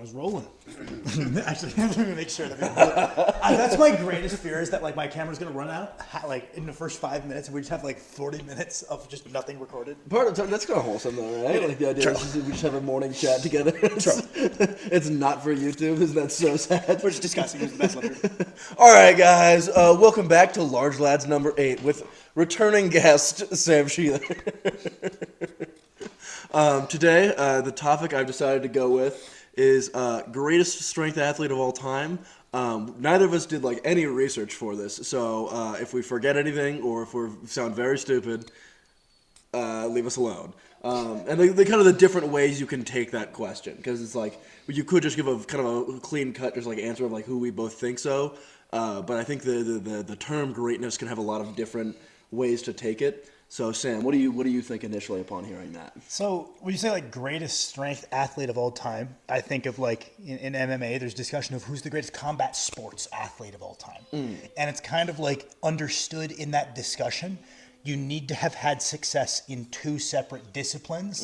camera's rolling. Actually, let me make sure that that's my greatest fear is that like my camera's gonna run out like in the first 5 minutes, and we just have like 40 minutes of just nothing recorded. Part of that's kind of wholesome though, right? Like the idea is we just have a morning chat together. It's not for YouTube. Isn't that so sad? We're just discussing who's the best lifter. All right, guys. Welcome back to Large Lads number 8 with returning guest Sam Sheeler. Today, the topic I've decided to go with is greatest strength athlete of all time. Neither of us did like any research for this, so if we forget anything or if we sound very stupid, leave us alone. And the kind of the different ways you can take that question, because it's like you could just give a kind of a clean cut, just like answer of like who we both think so. But I think the term greatness can have a lot of different ways to take it. So Sam, what do you think initially upon hearing that? So when you say like greatest strength athlete of all time, I think of like in MMA, there's discussion of who's the greatest combat sports athlete of all time. And it's kind of like understood in that discussion, you need to have had success in 2 separate disciplines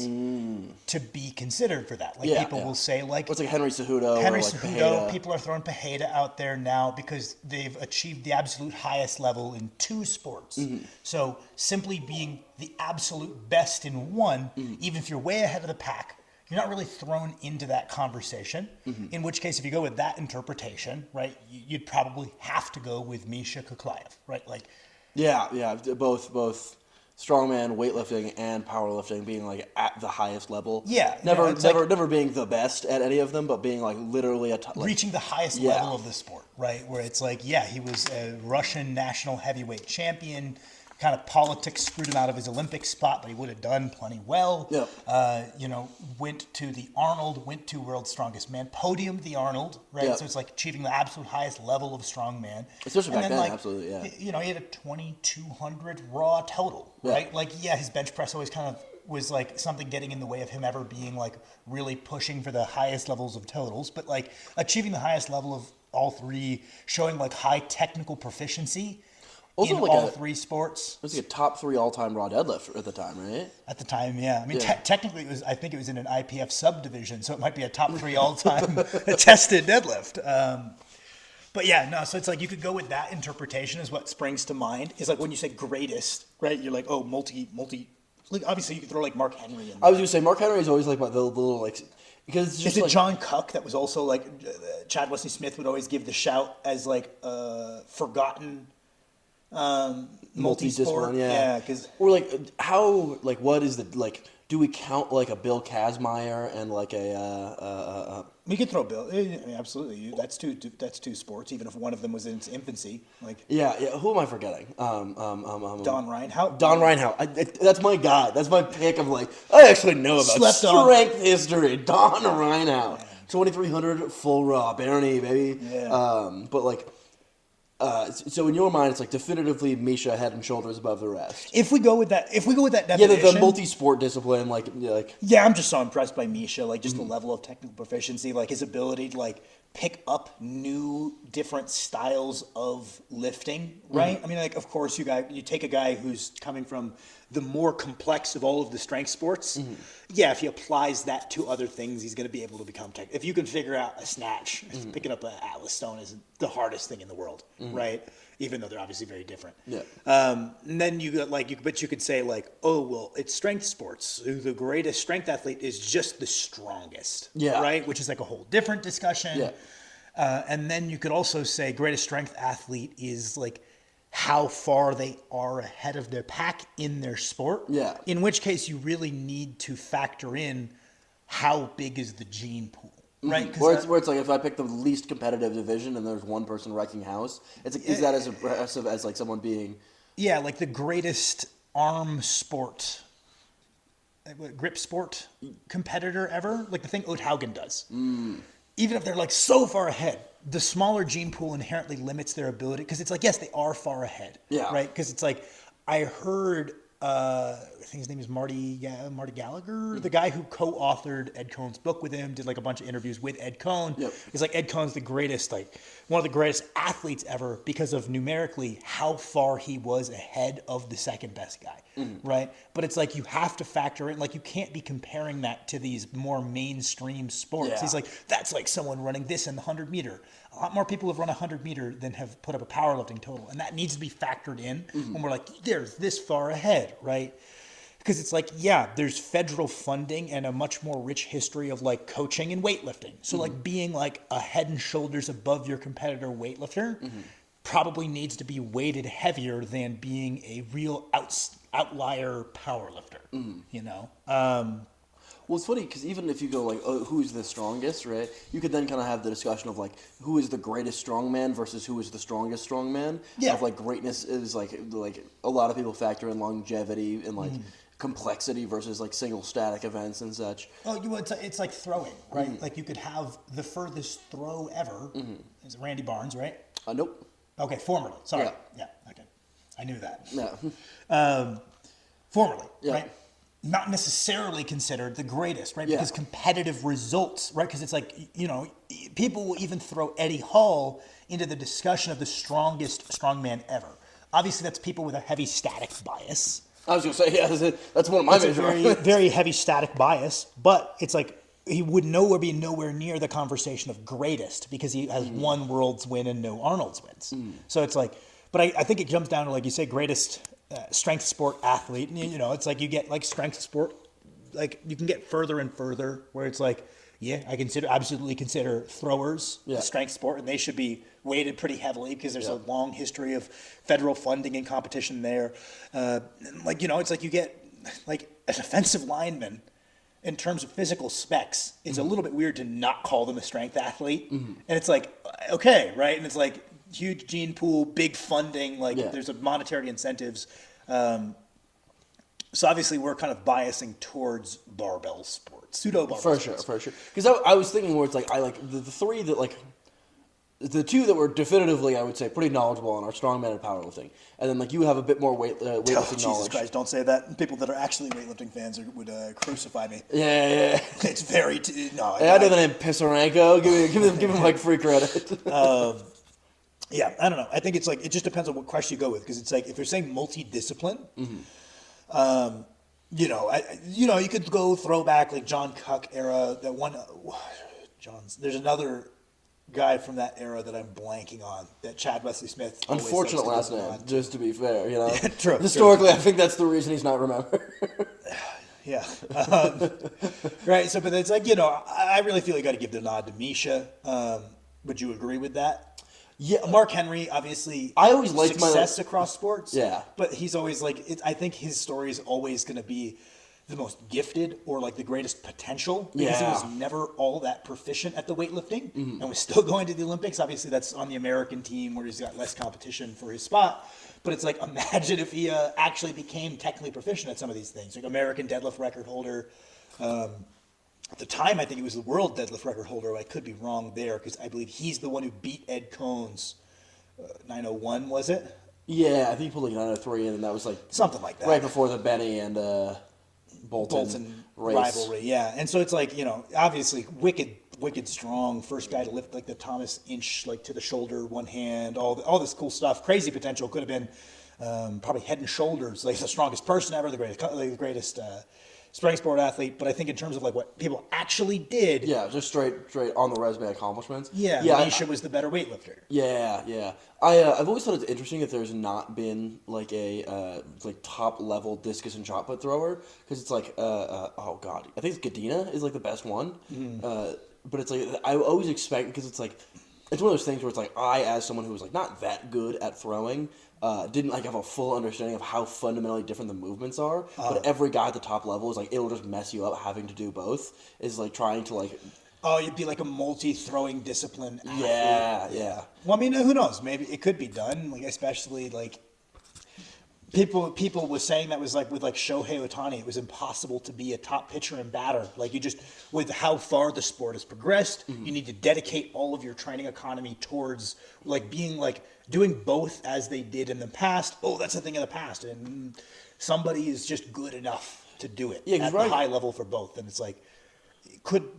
to be considered for that. Like people will say like... What's like Henry Cejudo? Henry like Cejudo, people are throwing Pajeda out there now because they've achieved the absolute highest level in 2 sports. So simply being the absolute best in one, even if you're way ahead of the pack, you're not really thrown into that conversation. In which case, if you go with that interpretation, right, you'd probably have to go with Misha Kuklayev, right? Like... Yeah, both strongman, weightlifting, and powerlifting being like at the highest level. Yeah, never being the best at any of them, but being like literally reaching the highest level of the sport, right? Where it's like, he was a Russian national heavyweight champion. Kind of politics screwed him out of his Olympic spot, but he would have done plenty well. Went to the Arnold, went to World's Strongest Man, podiumed the Arnold, right? So it's like achieving the absolute highest level of strongman. Especially back then, absolutely, yeah. He had a 2,200 raw total, right? Like, his bench press always kind of was like something getting in the way of him ever being like really pushing for the highest levels of totals, but like achieving the highest level of all 3, showing like high technical proficiency. Also, in like all 3 sports. It was like a top 3 all-time raw deadlift at the time, right? At the time, yeah. I mean, technically, I think it was in an IPF subdivision, so it might be a top 3 all-time tested deadlift. So it's like you could go with that interpretation is what springs to mind. Is like when you say greatest, right? You're like, oh, multi. Like obviously, you could throw like Mark Henry in there. I was going to say Mark Henry is always like the little like. Because it's just is it John Cook that was also like Chad Wesley Smith would always give the shout as like forgotten. Multisport, because or like how like what is the like do we count like a Bill Kazmaier and like a we could throw Bill absolutely that's two sports even if one of them was in its infancy like who am I forgetting Don Reinhout that's my guy, that's my pick of like I actually know about strength history. Don Reinhout 2,300 full raw Barney baby but like so in your mind, it's like definitively Misha head and shoulders above the rest. If we go with that definition, the multi-sport discipline, I'm just so impressed by Misha, like just the level of technical proficiency, like his ability to like pick up new different styles of lifting, right? I mean, like of course you take a guy who's coming from the more complex of all of the strength sports. If he applies that to other things, he's going to be able to become tech. If you can figure out a snatch, picking up an Atlas stone isn't the hardest thing in the world, right? Even though they're obviously very different. And then you got but you could say like, oh well, it's strength sports. The greatest strength athlete is just the strongest, right? Which is like a whole different discussion. And then you could also say greatest strength athlete is like how far they are ahead of their pack in their sport. In which case you really need to factor in how big is the gene pool. Right, where it's like if I pick the least competitive division and there's one person wrecking house, it's like, is that as impressive as like someone being like the greatest arm sport, grip sport competitor ever, like the thing Oethaugen does. Even if they're like so far ahead, the smaller gene pool inherently limits their ability because it's like yes they are far ahead, right? Because it's like I heard I think his name is Marty Gallagher, the guy who co-authored Ed Coan's book with him, did like a bunch of interviews with Ed Coan. Yep. He's like, Ed Coan's the greatest, like one of the greatest athletes ever because of numerically how far he was ahead of the second best guy, right? But it's like you have to factor in, like you can't be comparing that to these more mainstream sports. Yeah. He's like, that's like someone running this in the 100 meter. A lot more people have run 100 meter than have put up a powerlifting total. And that needs to be factored in when we're like, there's this far ahead, right? Because it's like, yeah, there's federal funding and a much more rich history of like coaching and weightlifting. So like being like a head and shoulders above your competitor weightlifter probably needs to be weighted heavier than being a real outlier powerlifter, you know? Well, it's funny because even if you go like, oh, who's the strongest, right? You could then kind of have the discussion of like, who is the greatest strongman versus who is the strongest strongman. Yeah. Of like greatness is like a lot of people factor in longevity and like complexity versus like single static events and such. Oh, it's like throwing, right? Like you could have the furthest throw ever. Is it Randy Barnes, right? Nope. Okay, formerly. Sorry. Yeah. Yeah. Okay. I knew that. Yeah. Formerly, Yeah. right? Not necessarily considered the greatest, right? Yeah. Because competitive results, right? Because it's like, you know, people will even throw Eddie Hall into the discussion of the strongest strongman ever. Obviously, that's people with a heavy static bias. I was going to say, yeah, that's one of my It's a major very, very heavy static bias, but it's like he would be nowhere near the conversation of greatest because he has one world's win and no Arnold's wins. So it's like, but I think it comes down to, like you say, greatest strength sport athlete. And, you know, it's like you get like strength sport, like you can get further and further where it's like, yeah, I absolutely consider throwers a strength sport, and they should be weighted pretty heavily because there's a long history of federal funding and competition there. Like, you know, it's like you get like a defensive lineman in terms of physical specs. It's a little bit weird to not call them a strength athlete. And it's like, okay, right? And it's like huge gene pool, big funding, like there's a monetary incentives. So obviously we're kind of biasing towards barbell sports, pseudo barbell sports. For sure. Because I was thinking where it's like, I like the three that like, the two that were definitively, I would say, pretty knowledgeable on are strongman and powerlifting. And then like you have a bit more weightlifting Jesus knowledge. Christ, don't say that. People that are actually weightlifting fans would crucify me. Yeah. It's very, no. Hey, I know the name Pisarenko. Give him like free credit. Yeah, I don't know. I think it's like, it just depends on what question you go with. Because it's like, if you're saying multidiscipline, you know, you could go throwback like John Cuck era, that one, there's another guy from that era that I'm blanking on, that Chad Wesley Smith. Unfortunate last name, just to be fair, you know. True. Historically, I think that's the reason he's not remembered. Yeah. Right. So, but it's like, you know, I really feel you got to give the nod to Misha. Would you agree with that? Yeah, Mark Henry, obviously, I always liked success across sports. Yeah. But he's always like, I think his story is always going to be the most gifted or like the greatest potential because he was never all that proficient at the weightlifting and was still going to the Olympics. Obviously, that's on the American team where he's got less competition for his spot. But it's like, imagine if he actually became technically proficient at some of these things, like American deadlift record holder. At the time, I think he was the world deadlift record holder. I could be wrong there because I believe he's the one who beat Ed Coan's 901, was it? Yeah, I think he pulled like 903 in, and that was like something like that. Right before the Benny and Bolton race. Rivalry, yeah. And so it's like, you know, obviously wicked strong, first guy to lift like the Thomas inch like to the shoulder, one hand, all this cool stuff. Crazy potential. Could have been probably head and shoulders, like the strongest person ever, the greatest spring sport athlete. But I think in terms of like what people actually did, just straight on the resume accomplishments. Misha was the better weightlifter. I've always thought it's interesting that there's not been like a like top level discus and shot put thrower, because it's like oh god, I think it's Gadina is like the best one. But it's like I always expect, because it's like it's one of those things where it's like I, as someone who was like not that good at throwing, didn't like have a full understanding of how fundamentally different the movements are. But every guy at the top level is like, it'll just mess you up having to do both. Is like trying to like. Oh, you'd be like a multi-throwing discipline athlete. Yeah. Well, I mean, who knows? Maybe it could be done. Like, especially like People was saying that was like with like Shohei Ohtani, it was impossible to be a top pitcher and batter. Like you just, with how far the sport has progressed, you need to dedicate all of your training economy towards like being like doing both as they did in the past. Oh, that's a thing of the past, and somebody is just good enough to do it at the high level for both. And it's like,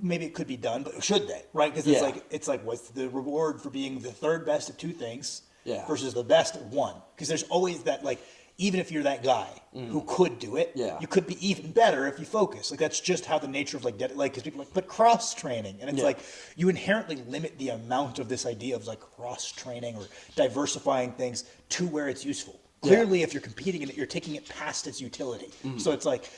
maybe it could be done, but should they? Right? Because it's like what's the reward for being the third best at two things versus the best at one? Because there's always that like. Even if you're that guy who could do it, you could be even better if you focus. Like that's just how the nature of because people are like, but cross training, and it's like you inherently limit the amount of this idea of like cross training or diversifying things to where it's useful. Clearly, if you're competing in it, you're taking it past its utility. So it's like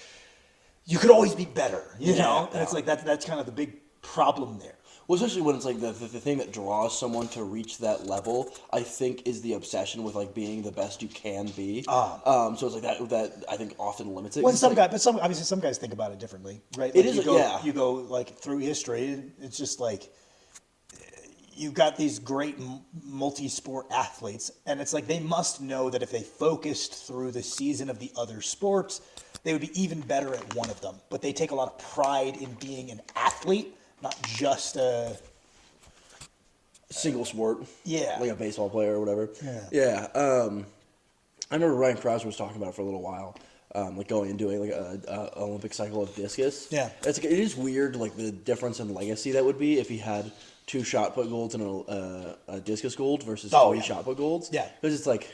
you could always be better, you know. And it's like that's kind of the big problem there. Well, especially when it's like the thing that draws someone to reach that level, I think, is the obsession with like being the best you can be. So it's like that I think often limits it. Well, obviously some guys think about it differently, right? Like you go like through history, it's just like you've got these great multi-sport athletes, and it's like they must know that if they focused through the season of the other sports, they would be even better at one of them. But they take a lot of pride in being an athlete. Not just a single sport. Like a baseball player or whatever. Yeah. I remember Ryan Krauser was talking about it for a little while, like going and doing like a Olympic cycle of discus. Yeah. It's like, it is weird, like the difference in legacy that would be if he had 2 shot put golds and a discus gold versus 3 shot put golds. Yeah. Because it's like,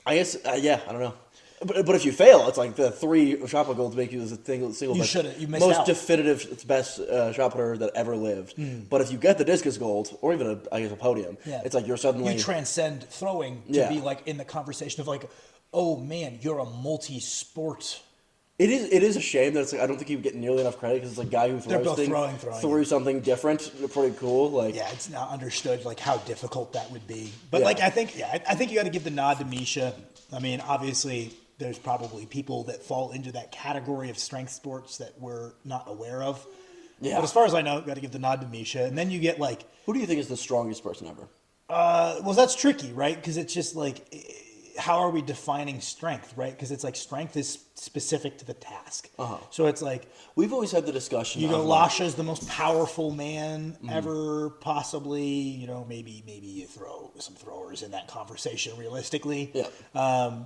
I guess, I don't know. But if you fail, it's like the 3 shot put golds make you the single most definitive best shot putter that ever lived. But if you get the discus gold or even a podium, it's like you're suddenly you transcend throwing to be like in the conversation of like, oh man, you're a multi-sport. It is a shame that it's like I don't think you get nearly enough credit because it's like a guy who threw something different, pretty cool. Like it's not understood like how difficult that would be. But like I think you got to give the nod to Misha. I mean, obviously. There's probably people that fall into that category of strength sports that we're not aware of. Yeah. But as far as I know, you got to give the nod to Misha. And then you get like... Who do you think is the strongest person ever? Well, that's tricky, right? Because it's just like, how are we defining strength, right? Because it's like strength is specific to the task. So it's like... We've always had the discussion. You know, Lasha's the most powerful man ever, possibly. You know, maybe you throw some throwers in that conversation realistically. Yeah.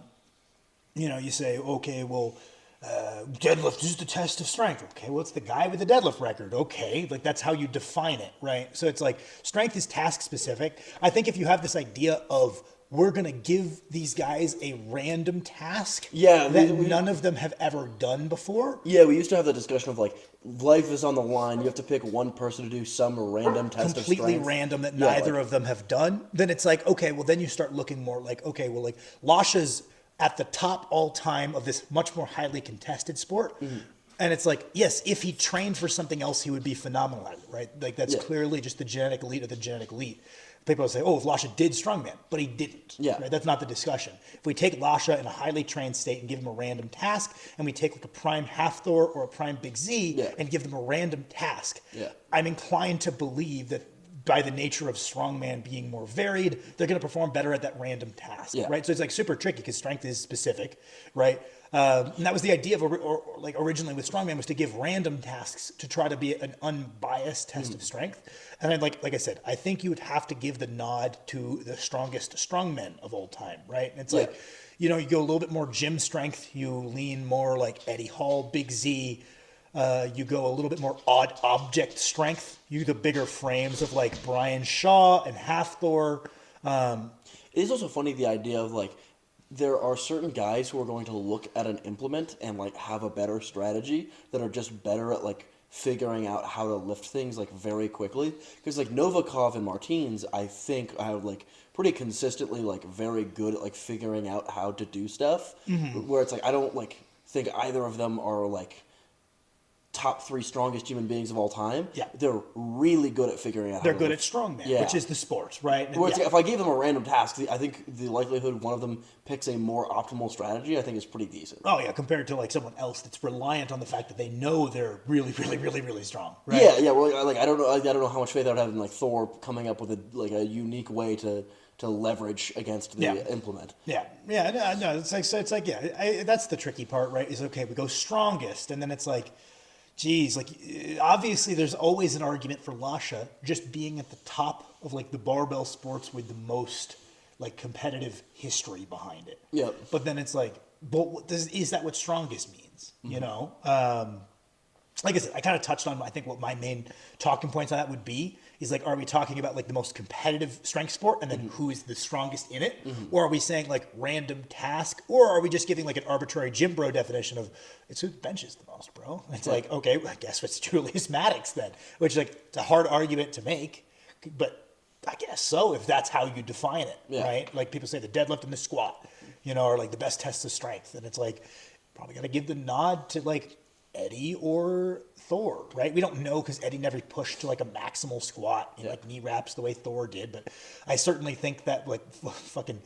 You know, you say, okay, well, deadlift is the test of strength. Okay, well, it's the guy with the deadlift record. Okay, like that's how you define it, right? So it's like strength is task specific. I think if you have this idea of we're going to give these guys a random task that none of them have ever done before. Yeah, we used to have the discussion of like life is on the line. You have to pick one person to do some random test of strength. Completely random that neither of them have done. Then it's like, okay, well, then you start looking more like, okay, well, like Lasha's at the top all time of this much more highly contested sport. And it's like, yes, if he trained for something else, he would be phenomenal at it, right? Like that's clearly just the genetic elite of the genetic elite. People say, oh, if Lasha did strongman, but he didn't. Right? That's not the discussion. If we take Lasha in a highly trained state and give him a random task, and we take like a prime half Thor or a prime Big Z and give them a random task, I'm inclined to believe that by the nature of strongman being more varied, they're going to perform better at that random task, right? So it's like super tricky because strength is specific, right? And that was the idea of like originally with strongman was to give random tasks to try to be an unbiased test of strength. And then like I said, I think you would have to give the nod to the strongest strongmen of all time, right? And it's like, you know, you go a little bit more gym strength, you lean more like Eddie Hall, Big Z. You go a little bit more odd object strength. You the bigger frames of like Brian Shaw and Half Thor. It is also funny the idea of like there are certain guys who are going to look at an implement and like have a better strategy that are just better at like figuring out how to lift things like very quickly. Because like Novikov and Martins, I think are like pretty consistently like very good at like figuring out how to do stuff. Where it's like I don't like think either of them are like top 3 strongest human beings of all time, Yeah. they're really good at figuring out how They're to good lift. at strongman, Yeah. which is the sport, right? And Where yeah. if I gave them a random task, I think the likelihood one of them picks a more optimal strategy, I think, is pretty decent. Oh yeah, compared to like someone else that's reliant on the fact that they know they're really, really, really, really strong, right? Yeah. Well, like I don't know how much faith I would have in like Thor coming up with a unique way to leverage against the implement. Yeah, no, it's like yeah, that's the tricky part, right? Is okay, we go strongest, and then it's like, geez, like obviously there's always an argument for Lasha just being at the top of like the barbell sports with the most like competitive history behind it. Yeah. But then it's like, is that what strongest means? You know, like I said, I kind of touched on I think what my main talking points on that would be is like, are we talking about like the most competitive strength sport and then who is the strongest in it? Or are we saying like random task? Or are we just giving like an arbitrary gym bro definition of it's who benches the most, bro? It's like, okay, well, I guess it's Julius Maddox then, which like it's a hard argument to make, but I guess so if that's how you define it, right? Like people say the deadlift and the squat, you know, are like the best tests of strength. And it's like, probably got to give the nod to like Eddie or Thor, right? We don't know because Eddie never pushed to like a maximal squat in like knee wraps the way Thor did. But I certainly think that like fucking,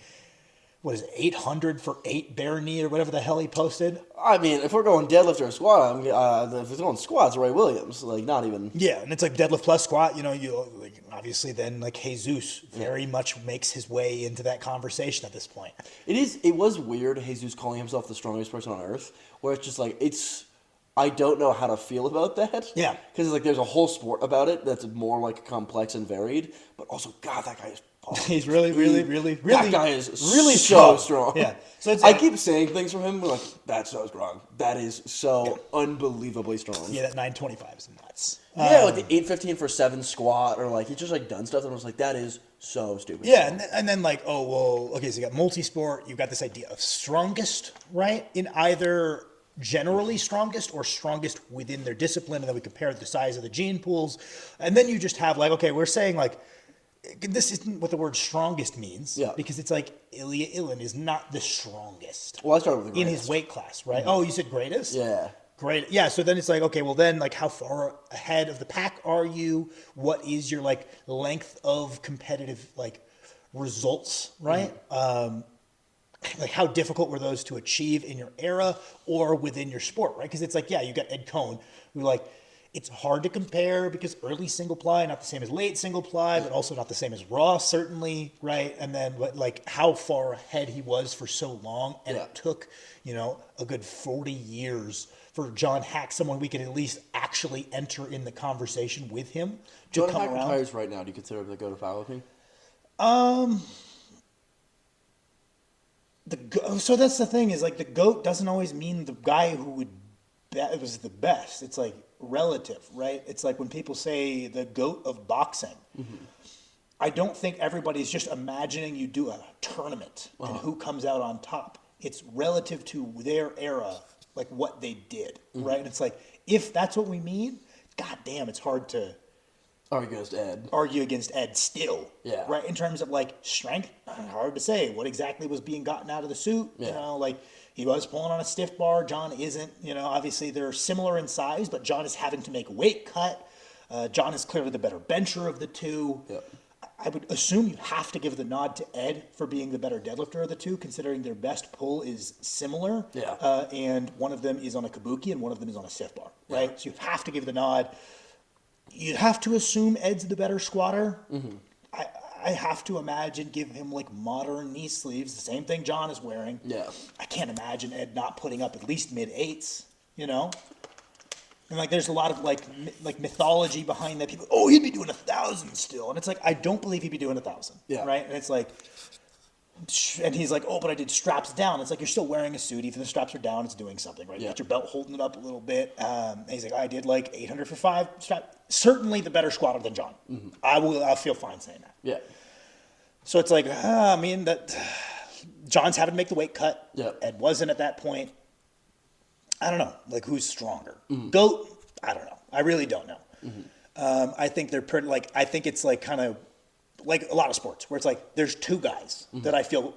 what is it, 800 for 8 bare knee or whatever the hell he posted. I mean, if we're going deadlift or squat, if we're going squats, Ray Williams, like not even. Yeah, and it's like deadlift plus squat. You know, you like, obviously then like Jesus very much makes his way into that conversation at this point. It was weird, Jesus calling himself the strongest person on earth, where it's just like I don't know how to feel about that. Yeah. Because like there's a whole sport about it that's more like complex and varied, but also God, that guy is. He's really. That guy is really so strong. Yeah. So it's I keep saying things from him like that's so strong. That is so unbelievably strong. yeah, that 925 is nuts. Yeah, like the 815 for 7 squat, or like he's just like done stuff that I was like, that is so stupid. Yeah, and then like, oh well, okay, so you got multisport, you've got this idea of strongest, right? In either generally strongest or strongest within their discipline, and then we compare the size of the gene pools, and then you just have like, okay, we're saying like, this isn't what the word strongest means, because it's like Ilya Ilin is not the strongest. Well, I started with the in greatest. his weight class, right? Oh, you said greatest? Yeah. Great. Yeah. So then it's like, okay, well then like how far ahead of the pack are you? What is your like length of competitive like results, right? Like how difficult were those to achieve in your era or within your sport, right? Because it's like, yeah, you got Ed Cohn who like, it's hard to compare because early single ply, not the same as late single ply, but also not the same as raw, certainly, right? And then like how far ahead he was for so long. And it took, you know, a good 40 years for John Hack, someone we could at least actually enter in the conversation with him to John come Hack around. retires right now. Do you consider him the go to powerlifting? So that's the thing is like the GOAT doesn't always mean the guy who was the best. It's like relative, right? It's like when people say the GOAT of boxing. I don't think everybody's just imagining you do a tournament and who comes out on top. It's relative to their era, like what they did, right? And it's like, if that's what we mean, god damn, it's hard to argue against Ed still, right? In terms of like strength, hard to say what exactly was being gotten out of the suit. You know, like he was pulling on a stiff bar. John isn't. You know, obviously they're similar in size, but John is having to make a weight cut. John is clearly the better bencher of the two. I would assume you have to give the nod to Ed for being the better deadlifter of the two, considering their best pull is similar. And one of them is on a kabuki and one of them is on a stiff bar, right? So you have to give the nod. You have to assume Ed's the better squatter. I have to imagine give him like modern knee sleeves, the same thing John is wearing. I can't imagine Ed not putting up at least mid-8s, you know? And like there's a lot of like mythology behind that. People, oh, he'd be doing 1,000 still. And it's like, I don't believe he'd be doing 1,000, right? And it's like, and he's like, oh, but I did straps down. It's like, you're still wearing a suit. Even the straps are down, it's doing something, right? You got your belt holding it up a little bit. And he's like, I did like 800 for 5 strap. Certainly the better squatter than John. I'll feel fine saying that. So it's like, I mean, that John's having to make the weight cut. Ed wasn't at that point. I don't know, like who's stronger? GOAT? I don't know. I really don't know. I think they're pretty, like, I think it's like kind of like a lot of sports where it's like there's two guys that I feel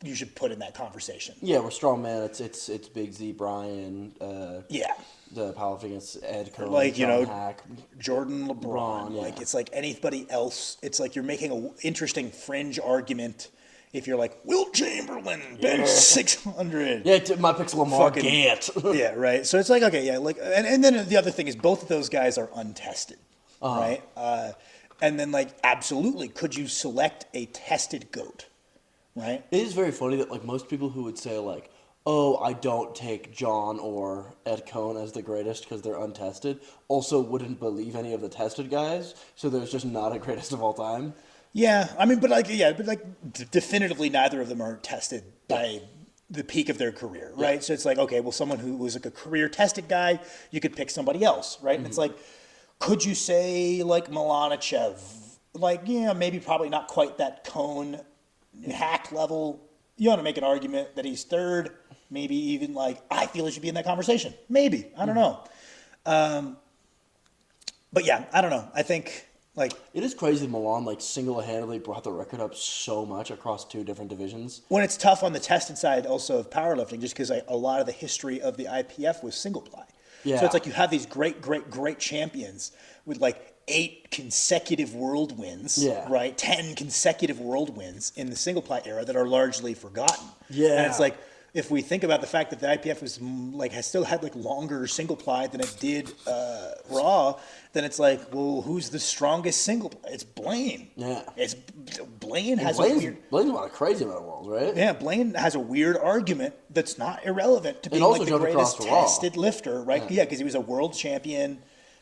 you should put in that conversation. We're Strongman. It's Big Z, Brian. the powerlifting against Ed Cohn, Like, you John know, Hack. Jordan, LeBron. LeBron, yeah. Like, it's like anybody else. It's like you're making an interesting fringe argument if you're like, Wilt Chamberlain, bench 600. Yeah, my pick's Lamar Fucking- Gant. Yeah, right. So it's like, okay, yeah, like, and then the other thing is both of those guys are untested, right? And then, like, absolutely, could you select a tested GOAT, right? It is very funny that like most people who would say like, oh, I don't take John or Ed Cohn as the greatest because they're untested, also wouldn't believe any of the tested guys. So there's just not a greatest of all time. Yeah, I mean, but definitively neither of them are tested by the peak of their career, right? Yeah. So it's like, okay, well, someone who was like a career tested guy, you could pick somebody else, right? And it's like, could you say like Milanichev, like, yeah, maybe probably not quite that Cone Hack level. You want to make an argument that he's third, maybe even like, I feel he should be in that conversation. Maybe, I don't know. But yeah, I don't know. I think like, It is crazy that Milan like single-handedly brought the record up so much across 2 different divisions. when it's tough on the tested side also of powerlifting, just because a lot of the history of the IPF was single ply. Yeah. So it's like you have these great champions with like 8 consecutive world wins, Yeah. right? 10 consecutive world wins in the single ply era that are largely forgotten. Yeah. And it's like, if we think about the fact that the IPF was like has still had like longer single ply than it did Raw, then it's like, well, who's the strongest single ply? It's Blaine. Yeah. It's Blaine has a weird. Blaine's won a crazy amount of worlds, right? Yeah, Blaine has a weird argument that's not irrelevant to being also like the jumped across greatest the Raw. tested lifter, right? Yeah, because he was a world champion,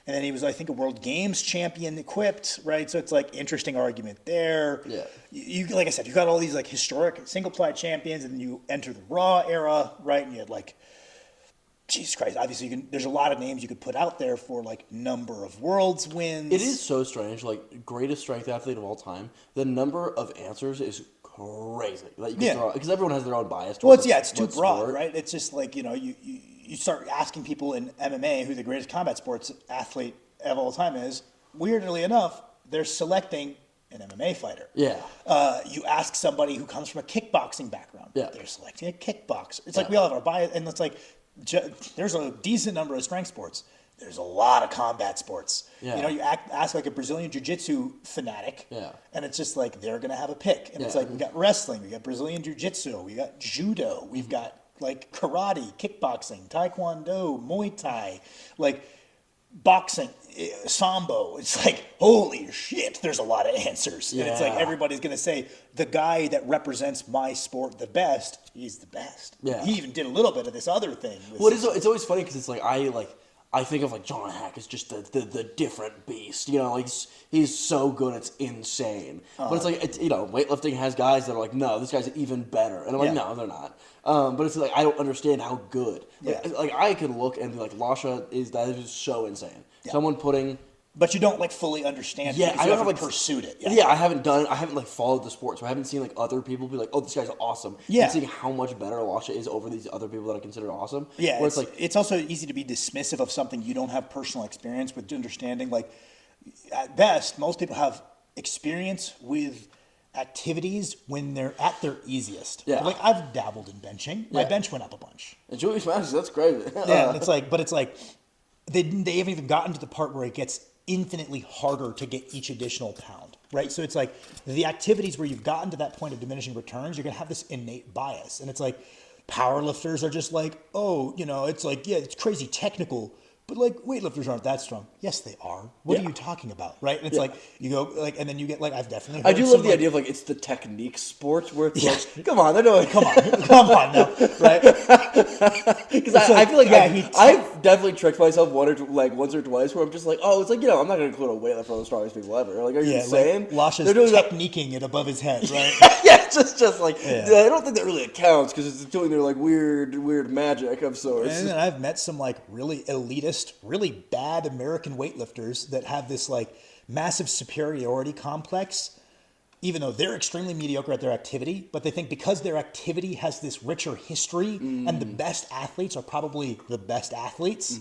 and then he was, I think, a world games champion equipped, right? So it's like interesting argument there. Yeah. You like I said, you got all these like historic single ply champions, and then you enter the Raw era, right? And you had like, Jesus Christ, obviously there's a lot of names you could put out there for like number of worlds wins. It is so strange, like greatest strength athlete of all time. The number of answers is crazy. Like, you can Yeah. throw because everyone has their own bias. Well, towards it's too what broad, sport. right? It's just like, you start asking people in MMA who the greatest combat sports athlete of all time is. Weirdly enough, they're selecting an MMA fighter. Yeah. You ask somebody who comes from a kickboxing background. Yeah. They're selecting a kickboxer. It's like we all have our bias, and it's like there's a decent number of strength sports. There's a lot of combat sports. Yeah. You ask like a Brazilian jiu-jitsu fanatic, Yeah. and it's just like they're gonna have a pick. And it's Yeah. like we got wrestling, we got Brazilian jiu-jitsu, we got judo, we've got like karate, kickboxing, taekwondo, Muay Thai, like boxing, sambo. It's like, holy shit, there's a lot of answers. And it's like Yeah. everybody's gonna say the guy that represents my sport the best, he's the best. Yeah. He even did a little bit of this other thing. Well, it's always funny because it's like I think of like John Hack as just the different beast. Like he's so good, it's insane. But it's like weightlifting has guys that are like, no, this guy's even better, and I'm like, Yeah. no, they're not. But it's like I don't understand how good. Like, Yeah. like I can look and be like, Lasha is so insane. Yeah. Someone putting. But you don't like fully understand it Yeah, because I you don't haven't have, like, pursued it. Yeah, I haven't like followed the sport, so I haven't seen like other people be like, "Oh, this guy's awesome." Yeah. and seeing how much better Lasha is over these other people that I consider awesome. Yeah, where it's also easy to be dismissive of something you don't have personal experience with. Understanding, like at best, most people have experience with activities when they're at their easiest. Yeah. Like I've dabbled in benching. My Yeah. bench went up a bunch. and Julius Masters, that's crazy. Yeah, and it's like they haven't even gotten to the part where it gets infinitely harder to get each additional pound, right? So it's like the activities where you've gotten to that point of diminishing returns, you're gonna have this innate bias, and it's like powerlifters are just like, oh, it's like, yeah, it's crazy technical, but like weightlifters aren't that strong. Yes, they are. What Yeah. are you talking about, right? And it's like you go like, and then you get like I've definitely. I Heard do some, love the like, idea of like it's the technique sport where it's Yeah. like, come on, they're doing Come on now, right? because I feel like yeah, I've definitely tricked myself once or twice where I'm just like, oh, it's like I'm not gonna include a weightlifter on the strongest people ever. Like, are you Yeah, insane? like Lasha's They're doing that. techniquing it above his head, right? Yeah, just like Yeah. I don't think that really accounts because it's doing their like weird magic of sorts. And then I've met some like really elitist, really bad American weightlifters that have this like massive superiority complex, even though they're extremely mediocre at their activity, but they think because their activity has this richer history and the best athletes are probably the best athletes,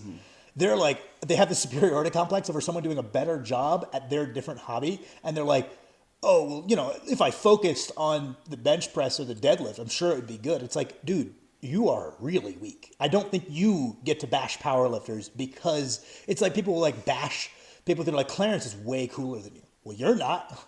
they're like, they have this superiority complex over someone doing a better job at their different hobby. And they're like, oh, well, if I focused on the bench press or the deadlift, I'm sure it would be good. It's like, dude, you are really weak. I don't think you get to bash powerlifters because it's like people will like bash people that are like, Clarence is way cooler than you. Well, you're not.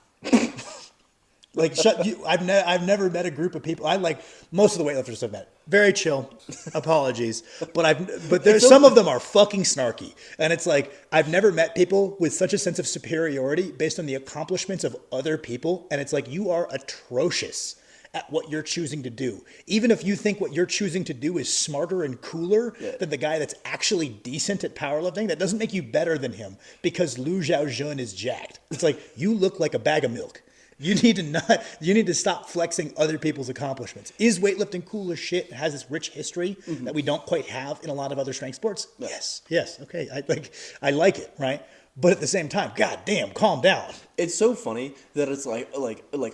Like, I've never met a group of people. I like most of the weightlifters I've met. Very chill. Apologies, but there's some of them are fucking snarky, and it's like I've never met people with such a sense of superiority based on the accomplishments of other people, and it's like you are atrocious at what you're choosing to do. Even if you think what you're choosing to do is smarter and cooler than the guy that's actually decent at powerlifting, that doesn't make you better than him because Lu Xiaojun is jacked. It's like you look like a bag of milk. You need to stop flexing other people's accomplishments. Is weightlifting cool as shit? It has this rich history that we don't quite have in a lot of other strength sports. Yes. Okay. I like it, right? But at the same time, god damn, calm down. It's so funny that it's like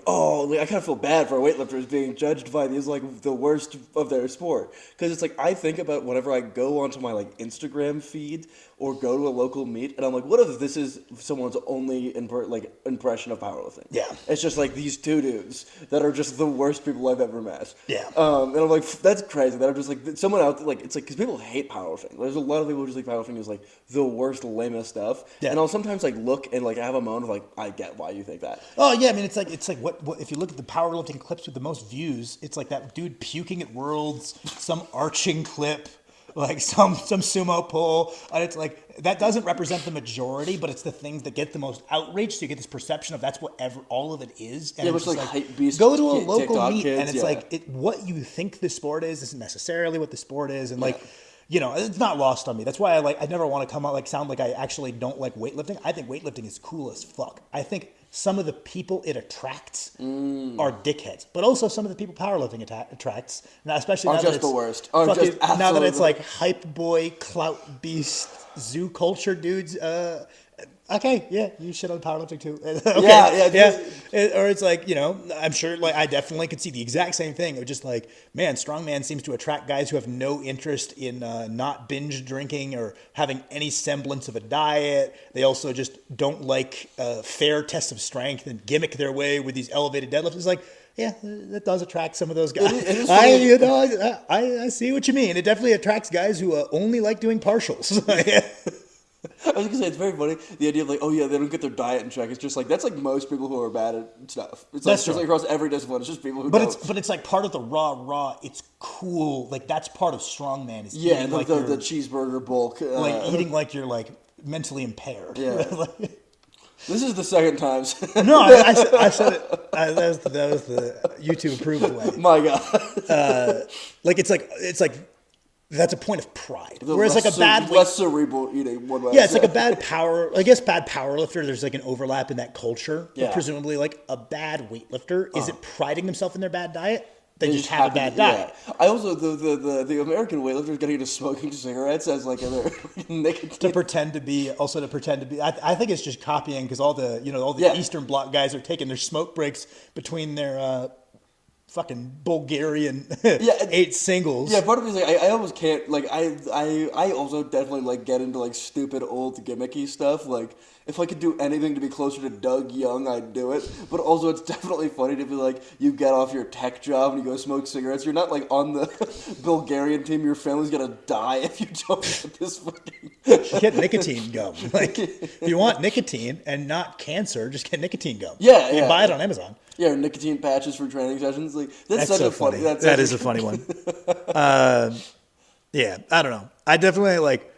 oh, I kind of feel bad for weightlifters being judged by these like the worst of their sport, because it's like I think about whenever I go onto my like Instagram feed or go to a local meet, and I'm like, what if this is someone's only impression of powerlifting? Yeah, it's just like these two dudes that are just the worst people I've ever met. Yeah, and I'm like, that's crazy. That I'm just like someone out there, like it's like because people hate powerlifting. There's a lot of people who just think powerlifting is like the worst, lamest stuff. Yeah. And I'll sometimes like look and like have a moment of like I get why you think that. Oh yeah, I mean it's like what if you look at the powerlifting clips with the most views, it's like that dude puking at Worlds, some arching clip, like some sumo pull, and it's like that doesn't represent the majority, but it's the things that get the most outrage. So you get this perception of that's what all of it is. And it's like hype beast. Go to a local TikTok meet, kids, and it's like what you think the sport is isn't necessarily what the sport is, and like. You know, it's not lost on me. That's why I never want to come out like sound like I actually don't like weightlifting. I think weightlifting is cool as fuck. I think some of the people it attracts are dickheads, but also some of the people powerlifting attracts, now, especially now just that the worst. Now that it's like hype boy, clout beast, zoo culture dudes. Okay, yeah, you shit on powerlifting too. Okay, yeah. Or it's like, you know, I'm sure, like, I definitely could see the exact same thing. Of just like, man, Strongman seems to attract guys who have no interest in not binge drinking or having any semblance of a diet. They also just don't like fair tests of strength and gimmick their way with these elevated deadlifts. It's like, yeah, that does attract some of those guys. I see what you mean. It definitely attracts guys who only like doing partials. I was gonna say it's very funny the idea of like, oh yeah, they don't get their diet in check. It's just like that's like most people who are bad at stuff. It's like, just like across every discipline. It's just people who don't. It's like part of the raw. It's cool. Like that's part of Strongman. Is eating like the cheeseburger bulk. Like eating like you're like mentally impaired. Yeah. This is the second time. No, I said it. That was the YouTube approved way. My God. Like it's like. That's a point of pride. Whereas like a bad less cerebral eating. It's like a bad powerlifter. There's like an overlap in that culture. Yeah. But presumably, like a bad weightlifter isn't priding themselves in their bad diet. They just have a bad diet. I also the American weightlifters getting into smoking cigarettes as like a nicotine to pretend to be. I think it's just copying because all the Eastern Bloc guys are taking their smoke breaks between their. Fucking Bulgarian 8 singles. Yeah, part of me is like I almost can't like I also definitely like get into like stupid old gimmicky stuff. Like if I could do anything to be closer to Doug Young, I'd do it. But also it's definitely funny to be like you get off your tech job and you go smoke cigarettes. You're not like on the Bulgarian team. Your family's gonna die if you don't get this fucking. Get nicotine gum. Like if you want nicotine and not cancer, just get nicotine gum. Yeah, you can buy it on Amazon. Yeah, nicotine patches for training sessions. Like that's such so a funny. That is a funny one. Yeah, I don't know. I definitely like.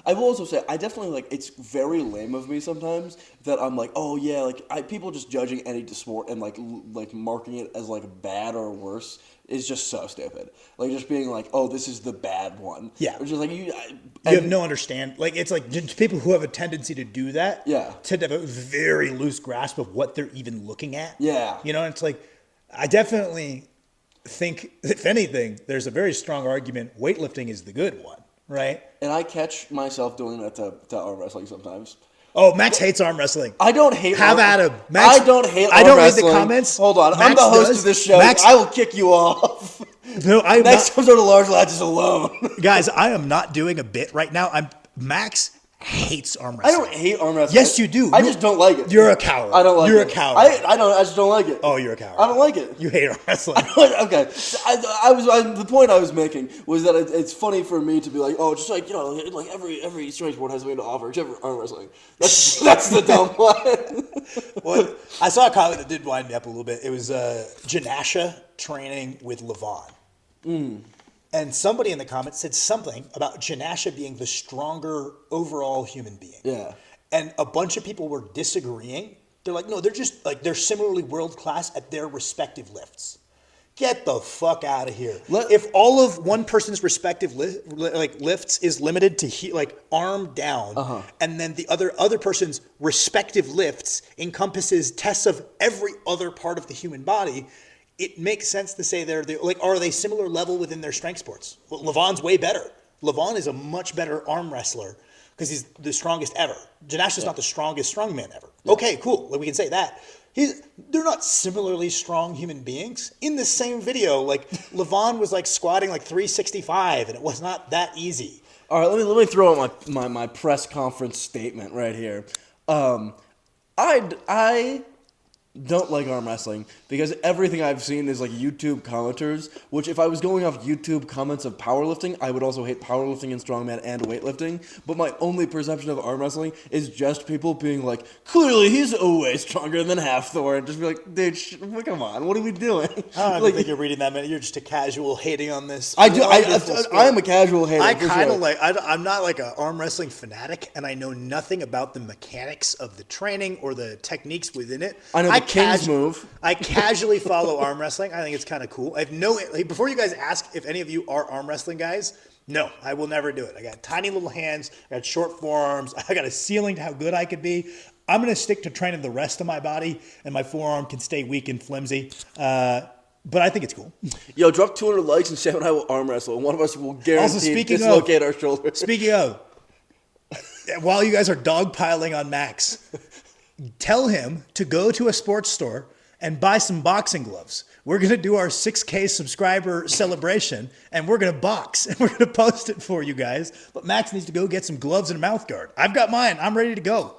I will also say I definitely like. It's very lame of me sometimes that I'm like, oh yeah, like people just judging any sport and like marking it as like bad or worse is just so stupid. Like just being like, oh, this is the bad one. Yeah, which is like you have no understand. Like it's like just people who have a tendency to do that. Yeah, tend to have a very loose grasp of what they're even looking at. Yeah, you know, it's like I definitely think if anything, there's a very strong argument weightlifting is the good one, right? And I catch myself doing that to arm wrestling sometimes. Oh, Max hates arm wrestling. I don't hate. Have at him. Max, I don't hate. I don't read wrestling. The comments. Hold on, Max I'm the host of this show. Max, I will kick you off. No, next time to large latches alone. Guys, I am not doing a bit right now. Max hates arm I wrestling. don't hate arm wrestling. Yes, you do. I just don't like it. You're a coward. I don't like it. You're a coward. I just don't like it. Oh, you're a coward. I don't like it. You hate arm wrestling. Okay, the point I was making was that it's funny for me to be like, oh, just like, you know, like every strength sport has something to offer, except for arm wrestling. That's the dumb one. Well, I saw a comment that did wind me up a little bit. It was Janasha training with Levon. And somebody in the comments said something about Janasha being the stronger overall human being. Yeah. And a bunch of people were disagreeing. They're like, no, they're just like, they're similarly world class at their respective lifts. Get the fuck out of here. If all of one person's respective lifts is limited to like arm down, and then the other person's respective lifts encompasses tests of every other part of the human body, it makes sense to say are they similar level within their strength sports? Well, Levon's way better. Levon is a much better arm wrestler because he's the strongest ever. Janasha's not the strongest strongman ever. Yeah. Okay, cool. Like, we can say that. They're not similarly strong human beings. In the same video, like Levon was like squatting like 365, and it was not that easy. All right, let me throw out my press conference statement right here. I don't like arm wrestling because everything I've seen is like YouTube commenters, which if I was going off YouTube comments of powerlifting, I would also hate powerlifting and strongman and weightlifting. But my only perception of arm wrestling is just people being like, clearly he's way stronger than half Thor, and just be like, dude, come on, what are we doing? I don't think you're reading that many. You're just a casual hating on this. I am a casual hater. I kind of like, I'm not like an arm wrestling fanatic, and I know nothing about the mechanics of the training or the techniques within it. I know the King's move. I casually follow arm wrestling. I think it's kind of cool. I have before you guys ask if any of you are arm wrestling guys, no, I will never do it. I got tiny little hands, I got short forearms, I got a ceiling to how good I could be. I'm going to stick to training the rest of my body, and my forearm can stay weak and flimsy. But I think it's cool. Yo, drop 200 likes and Sam and I will arm wrestle, and one of us will guarantee dislocate our shoulder. Speaking of, while you guys are dogpiling on Max, tell him to go to a sports store and buy some boxing gloves. We're going to do our 6K subscriber celebration, and we're going to box, and we're going to post it for you guys. But Max needs to go get some gloves and a mouth guard. I've got mine. I'm ready to go.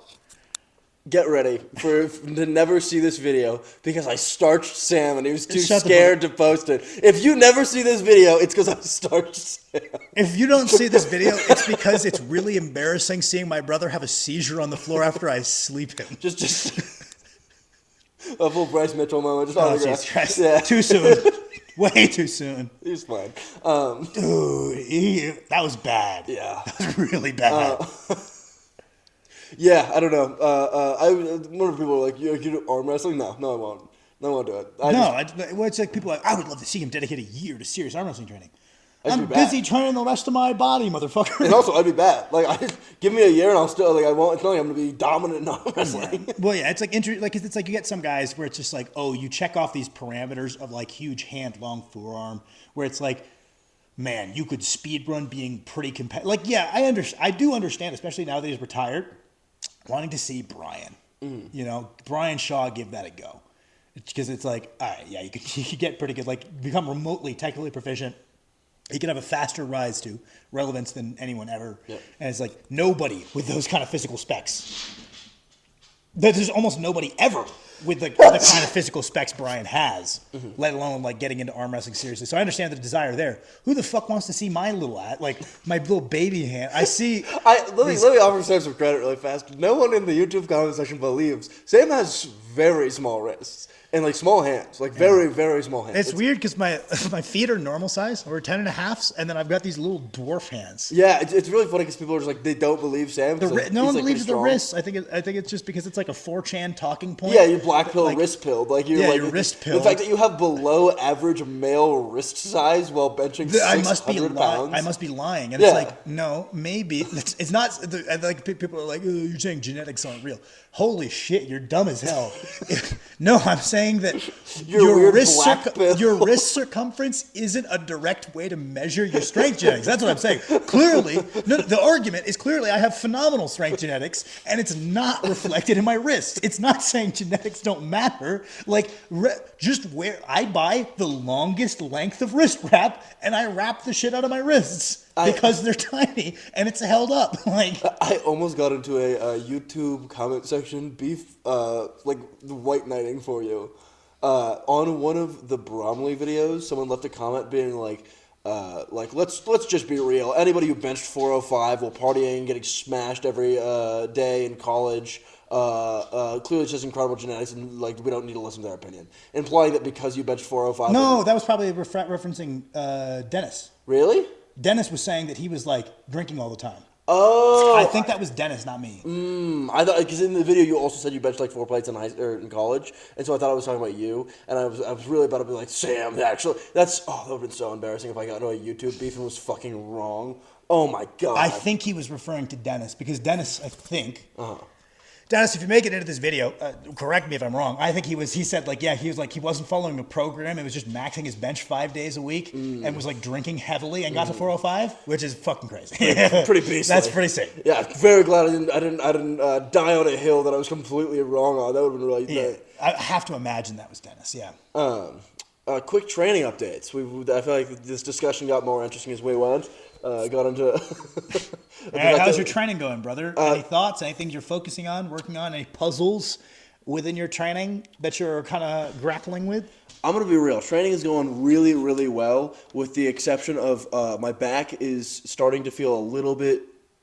Get ready to never see this video because I starched Sam and he was too scared to post it. If you never see this video, it's because I starched Sam. If you don't see this video, it's because it's really embarrassing seeing my brother have a seizure on the floor after I sleep him. Just a full Bryce Mitchell moment. Just autograph. Jesus Christ. Yeah. Too soon. Way too soon. He's fine. Dude, that was bad. Yeah. That was really bad. Yeah, I don't know. One of the people are like, you do arm wrestling? No, I won't. No, I won't do it. It's like people are like, I would love to see him dedicate a year to serious arm wrestling training. I'm busy training the rest of my body, motherfucker. And also, I'd be bad. Like, give me a year and I'll still, like, I won't, it's not like I'm going to be dominant in arm wrestling. Yeah. Well, yeah, it's like, it's like you get some guys where it's just like, oh, you check off these parameters of like huge hand, long forearm, where it's like, man, you could speed run being pretty competitive. Like, yeah, I do understand, especially now that he's retired, wanting to see Brian, Brian Shaw give that a go. Because it's like, all right, yeah, you could get pretty good, like become remotely technically proficient. He could have a faster rise to relevance than anyone ever. Yep. And it's like nobody with those kind of physical specs. There's almost nobody ever with the kind of physical specs Brian has, let alone like getting into arm wrestling seriously. So I understand the desire there. Who the fuck wants to see my little baby hand? Let me offer Sam some credit really fast. No one in the YouTube comment section believes Sam has very small wrists and like small hands, like very, very small hands. It's weird because my feet are normal size, or 10 and a half, and then I've got these little dwarf hands. Yeah, it's really funny because people are just like, they don't believe Sam. No one believes the wrists. I think it's just because it's like a 4chan talking point. Yeah, you're black pill, wrist pilled. Like you're wrist pilled. The fact that you have below average male wrist size while benching 600 pounds. I must be lying, and it's like, no, maybe it's not. Like people are like, oh, you're saying genetics aren't real. Holy shit, you're dumb as hell. No, I'm saying that your wrist circumference isn't a direct way to measure your strength genetics. That's what I'm saying. Clearly, the argument is clearly I have phenomenal strength genetics, and it's not reflected in my wrists. It's not saying genetics don't matter. Like, just where I buy the longest length of wrist wrap, and I wrap the shit out of my wrists. because they're tiny and it's held up. Like I almost got into a YouTube comment section beef, like the white knighting for you. On one of the Bromley videos, someone left a comment being like let's just be real. Anybody who benched 405 while partying, getting smashed every day in college, clearly just incredible genetics, and like we don't need to listen to their opinion. Implying that because you benched 405. no, that was probably referencing Dennis. Really? Dennis was saying that he was like drinking all the time. Oh, I think that was Dennis, not me. I thought because in the video you also said you benched like 4 plates in college, and so I thought I was talking about you, and I was really about to be like, Sam, actually, that would have been so embarrassing if I got into a YouTube beef and was fucking wrong. Oh my god. I think he was referring to Dennis because Dennis, I think. Dennis, if you make it into this video, correct me if I'm wrong. I think he said like, yeah, he was like, he wasn't following a program. It was just maxing his bench 5 days a week and was like drinking heavily and got to 405, which is fucking crazy. Pretty beastly. That's pretty sick. Yeah, very glad I didn't die on a hill that I was completely wrong on. That would have been really. Yeah, I have to imagine that was Dennis. Yeah. Quick training updates. I feel like this discussion got more interesting as we went. Got into. How's your training going, brother? Any thoughts? Anything you're focusing on, working on? Any puzzles within your training that you're kind of grappling with? I'm gonna be real. Training is going really, really well, with the exception of my back is starting to feel a little bit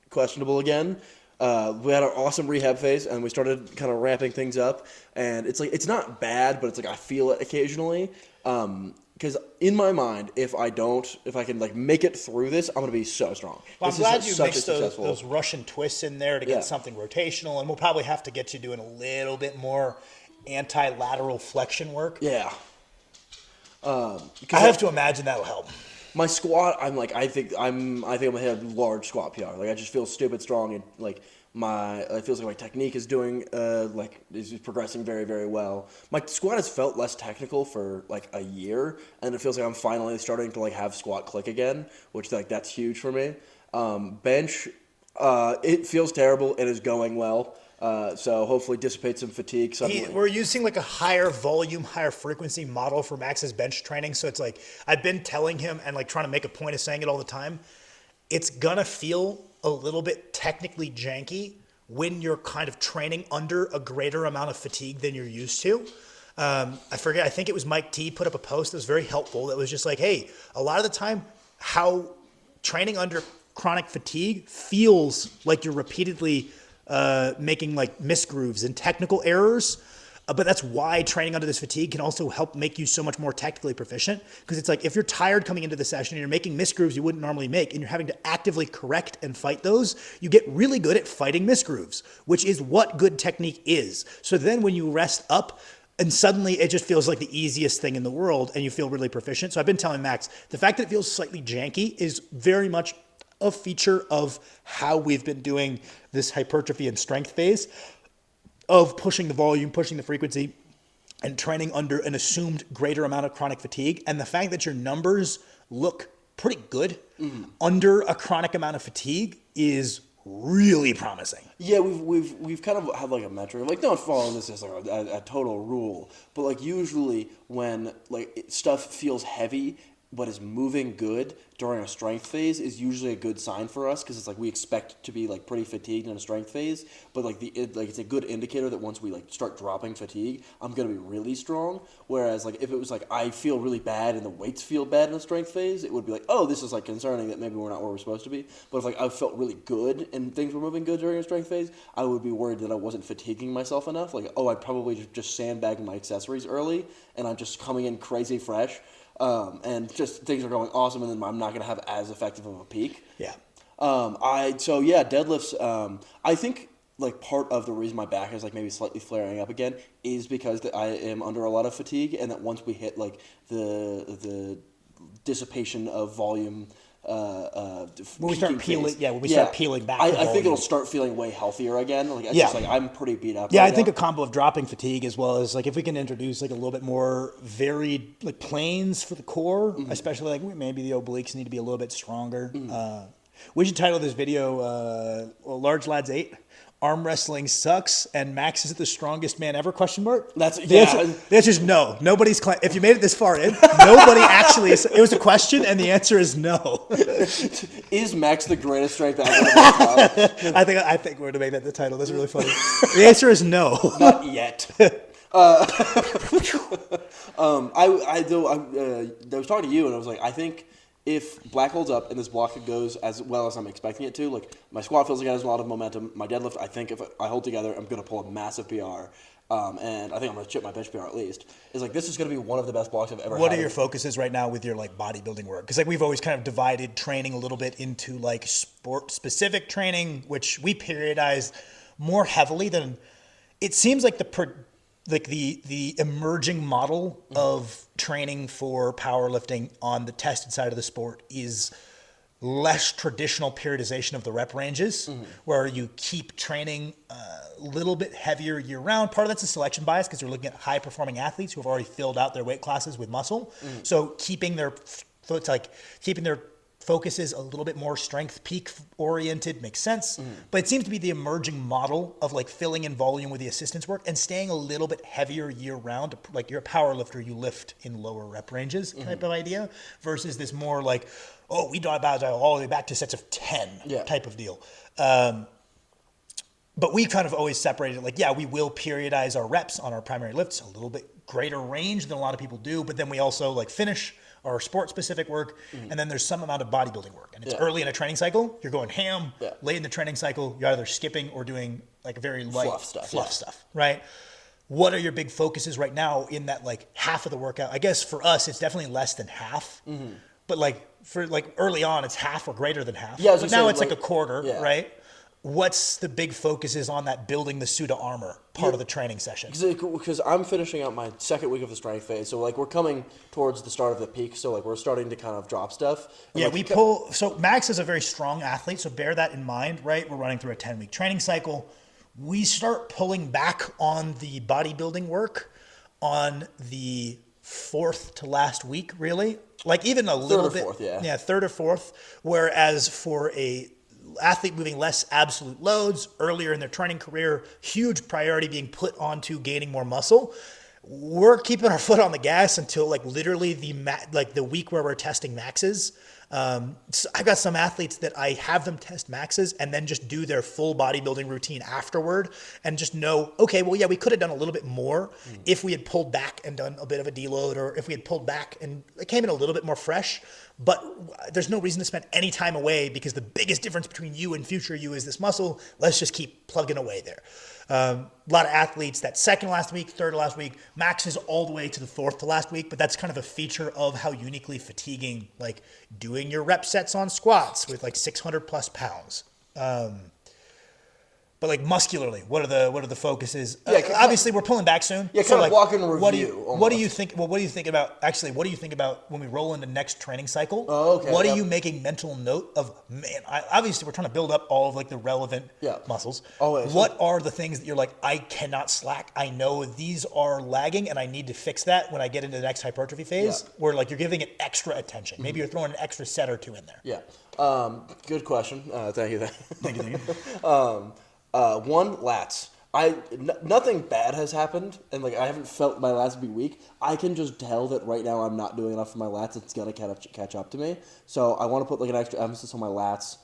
questionable again. We had our awesome rehab phase, and we started kind of ramping things up. And it's like it's not bad, but it's like I feel it occasionally. Because in my mind, if I can like make it through this, I'm gonna be so strong. Well, I'm glad you mixed those those Russian twists in there to get something rotational, and we'll probably have to get you doing a little bit more anti-lateral flexion work. Yeah. I have to imagine that'll help. My squat, I think I'm gonna hit a large squat PR. Like I just feel stupid strong, and like it feels like my technique is is progressing very, very well. My squat has felt less technical for like a year, and it feels like I'm finally starting to like have squat click again, which like that's huge for me. Bench, it feels terrible. It is going well. So hopefully dissipate some fatigue suddenly. We're using like a higher volume, higher frequency model for Max's bench training. So it's like, I've been telling him and like trying to make a point of saying it all the time. It's gonna feel a little bit technically janky when you're kind of training under a greater amount of fatigue than you're used to. I forget, I think it was Mike T put up a post that was very helpful. That was just like, hey, a lot of the time how training under chronic fatigue feels like you're repeatedly making like misgrooves and technical errors. But that's why training under this fatigue can also help make you so much more technically proficient. Because it's like if you're tired coming into the session and you're making misgrooves you wouldn't normally make and you're having to actively correct and fight those, you get really good at fighting misgrooves, which is what good technique is. So then when you rest up and suddenly it just feels like the easiest thing in the world and you feel really proficient. So I've been telling Max, the fact that it feels slightly janky is very much a feature of how we've been doing this hypertrophy and strength phase of pushing the volume, pushing the frequency, and training under an assumed greater amount of chronic fatigue. And the fact that your numbers look pretty good under a chronic amount of fatigue is really promising. Yeah, we've kind of had like a metric, like don't follow this as like a total rule, but like usually when like stuff feels heavy but is moving good during a strength phase is usually a good sign for us because it's like we expect to be like pretty fatigued in a strength phase, but like it's a good indicator that once we like start dropping fatigue, I'm gonna be really strong. Whereas like if it was like I feel really bad and the weights feel bad in a strength phase, it would be like, oh, this is like concerning that maybe we're not where we're supposed to be. But if like I felt really good and things were moving good during a strength phase, I would be worried that I wasn't fatiguing myself enough. Like, oh, I probably just sandbagged my accessories early and I'm just coming in crazy fresh. And just things are going awesome, and then I'm not going to have as effective of a peak. Yeah. Deadlifts. I think like part of the reason my back is like maybe slightly flaring up again is because I am under a lot of fatigue, and that once we hit like the dissipation of volume. When we start peeling back. I think it'll start feeling way healthier again. Like just like I'm pretty beat up. Yeah, right I think now. a combo of dropping fatigue as well as like if we can introduce like a little bit more varied like planes for the core, especially like maybe the obliques need to be a little bit stronger. We should title this video "Large Lads 8" arm wrestling sucks and Max is the strongest man ever, question mark? That's The answer is no. Nobody's if you made it this far in, nobody actually is, it was a question and the answer is no. Is Max the greatest strength athlete of all time? I think we're gonna make that the title. That's really funny. The answer is no. Not yet. I was talking to you and I was like, I think if black holds up and this block goes as well as I'm expecting it to, like my squat feels like it has a lot of momentum. My deadlift, I think if I hold together, I'm going to pull a massive PR. And I think I'm going to chip my bench PR at least. It's like, this is going to be one of the best blocks I've ever had. What are your focuses right now with your like bodybuilding work? Because like we've always kind of divided training a little bit into like sport specific training, which we periodize more heavily than it seems like the emerging model of training for powerlifting on the tested side of the sport is less traditional periodization of the rep ranges, where you keep training a little bit heavier year round. Part of that's a selection bias because you're looking at high performing athletes who have already filled out their weight classes with muscle. So keeping their focuses a little bit more strength peak oriented makes sense, but it seems to be the emerging model of like filling in volume with the assistance work and staying a little bit heavier year round. Like you're a power lifter, you lift in lower rep ranges type of idea versus this more like, oh, we dial all the way back to sets of 10 type of deal. But we kind of always separated like, yeah, we will periodize our reps on our primary lifts, a little bit greater range than a lot of people do, but then we also like finish our sport specific work, and then there's some amount of bodybuilding work. And it's early in a training cycle, you're going ham. Late in the training cycle, you're either skipping or doing like very light fluff stuff, right? What are your big focuses right now in that like half of the workout? I guess for us, it's definitely less than half, but like for like early on, it's half or greater than half. Yeah, but now it's like a quarter, right? What's the big focuses on that building the suit of armor part of the training session? Because I'm finishing out my second week of the strength phase, so like we're coming towards the start of the peak, so like we're starting to kind of drop stuff. And yeah, like, so Max is a very strong athlete, so bear that in mind, right? We're running through a 10-week training cycle. We start pulling back on the bodybuilding work on the fourth to last week, really. Like even a little bit. Fourth, third or fourth. Whereas for a athlete moving less absolute loads earlier in their training career, huge priority being put onto gaining more muscle. We're keeping our foot on the gas until like literally the week where we're testing maxes. So I've got some athletes that I have them test maxes and then just do their full bodybuilding routine afterward and just know, okay, well, yeah, we could have done a little bit more if we had pulled back and done a bit of a deload, or if we had pulled back and it came in a little bit more fresh. But there's no reason to spend any time away because the biggest difference between you and future you is this muscle. Let's just keep plugging away there. A lot of athletes that second to last week, third to last week, maxes all the way to the fourth to last week, but that's kind of a feature of how uniquely fatiguing, like doing your rep sets on squats with like 600 plus pounds. But like muscularly, what are the focuses? Obviously, we're pulling back soon. Yeah, so kind like, of walk and review. What do you think? Well, what do you think about? Actually, what do you think about when we roll into next training cycle? Oh, okay. What are you making mental note of? Man, obviously, we're trying to build up all of like the relevant muscles. Always. What are the things that you're like, I cannot slack? I know these are lagging, and I need to fix that when I get into the next hypertrophy phase. Where like you're giving it extra attention. Maybe you're throwing an extra set or two in there. Yeah. Good question. Thank you. Thank you. One, lats. Nothing bad has happened, and like I haven't felt my lats be weak. I can just tell that right now I'm not doing enough for my lats. It's gonna catch up to me. So I want to put like an extra emphasis on my lats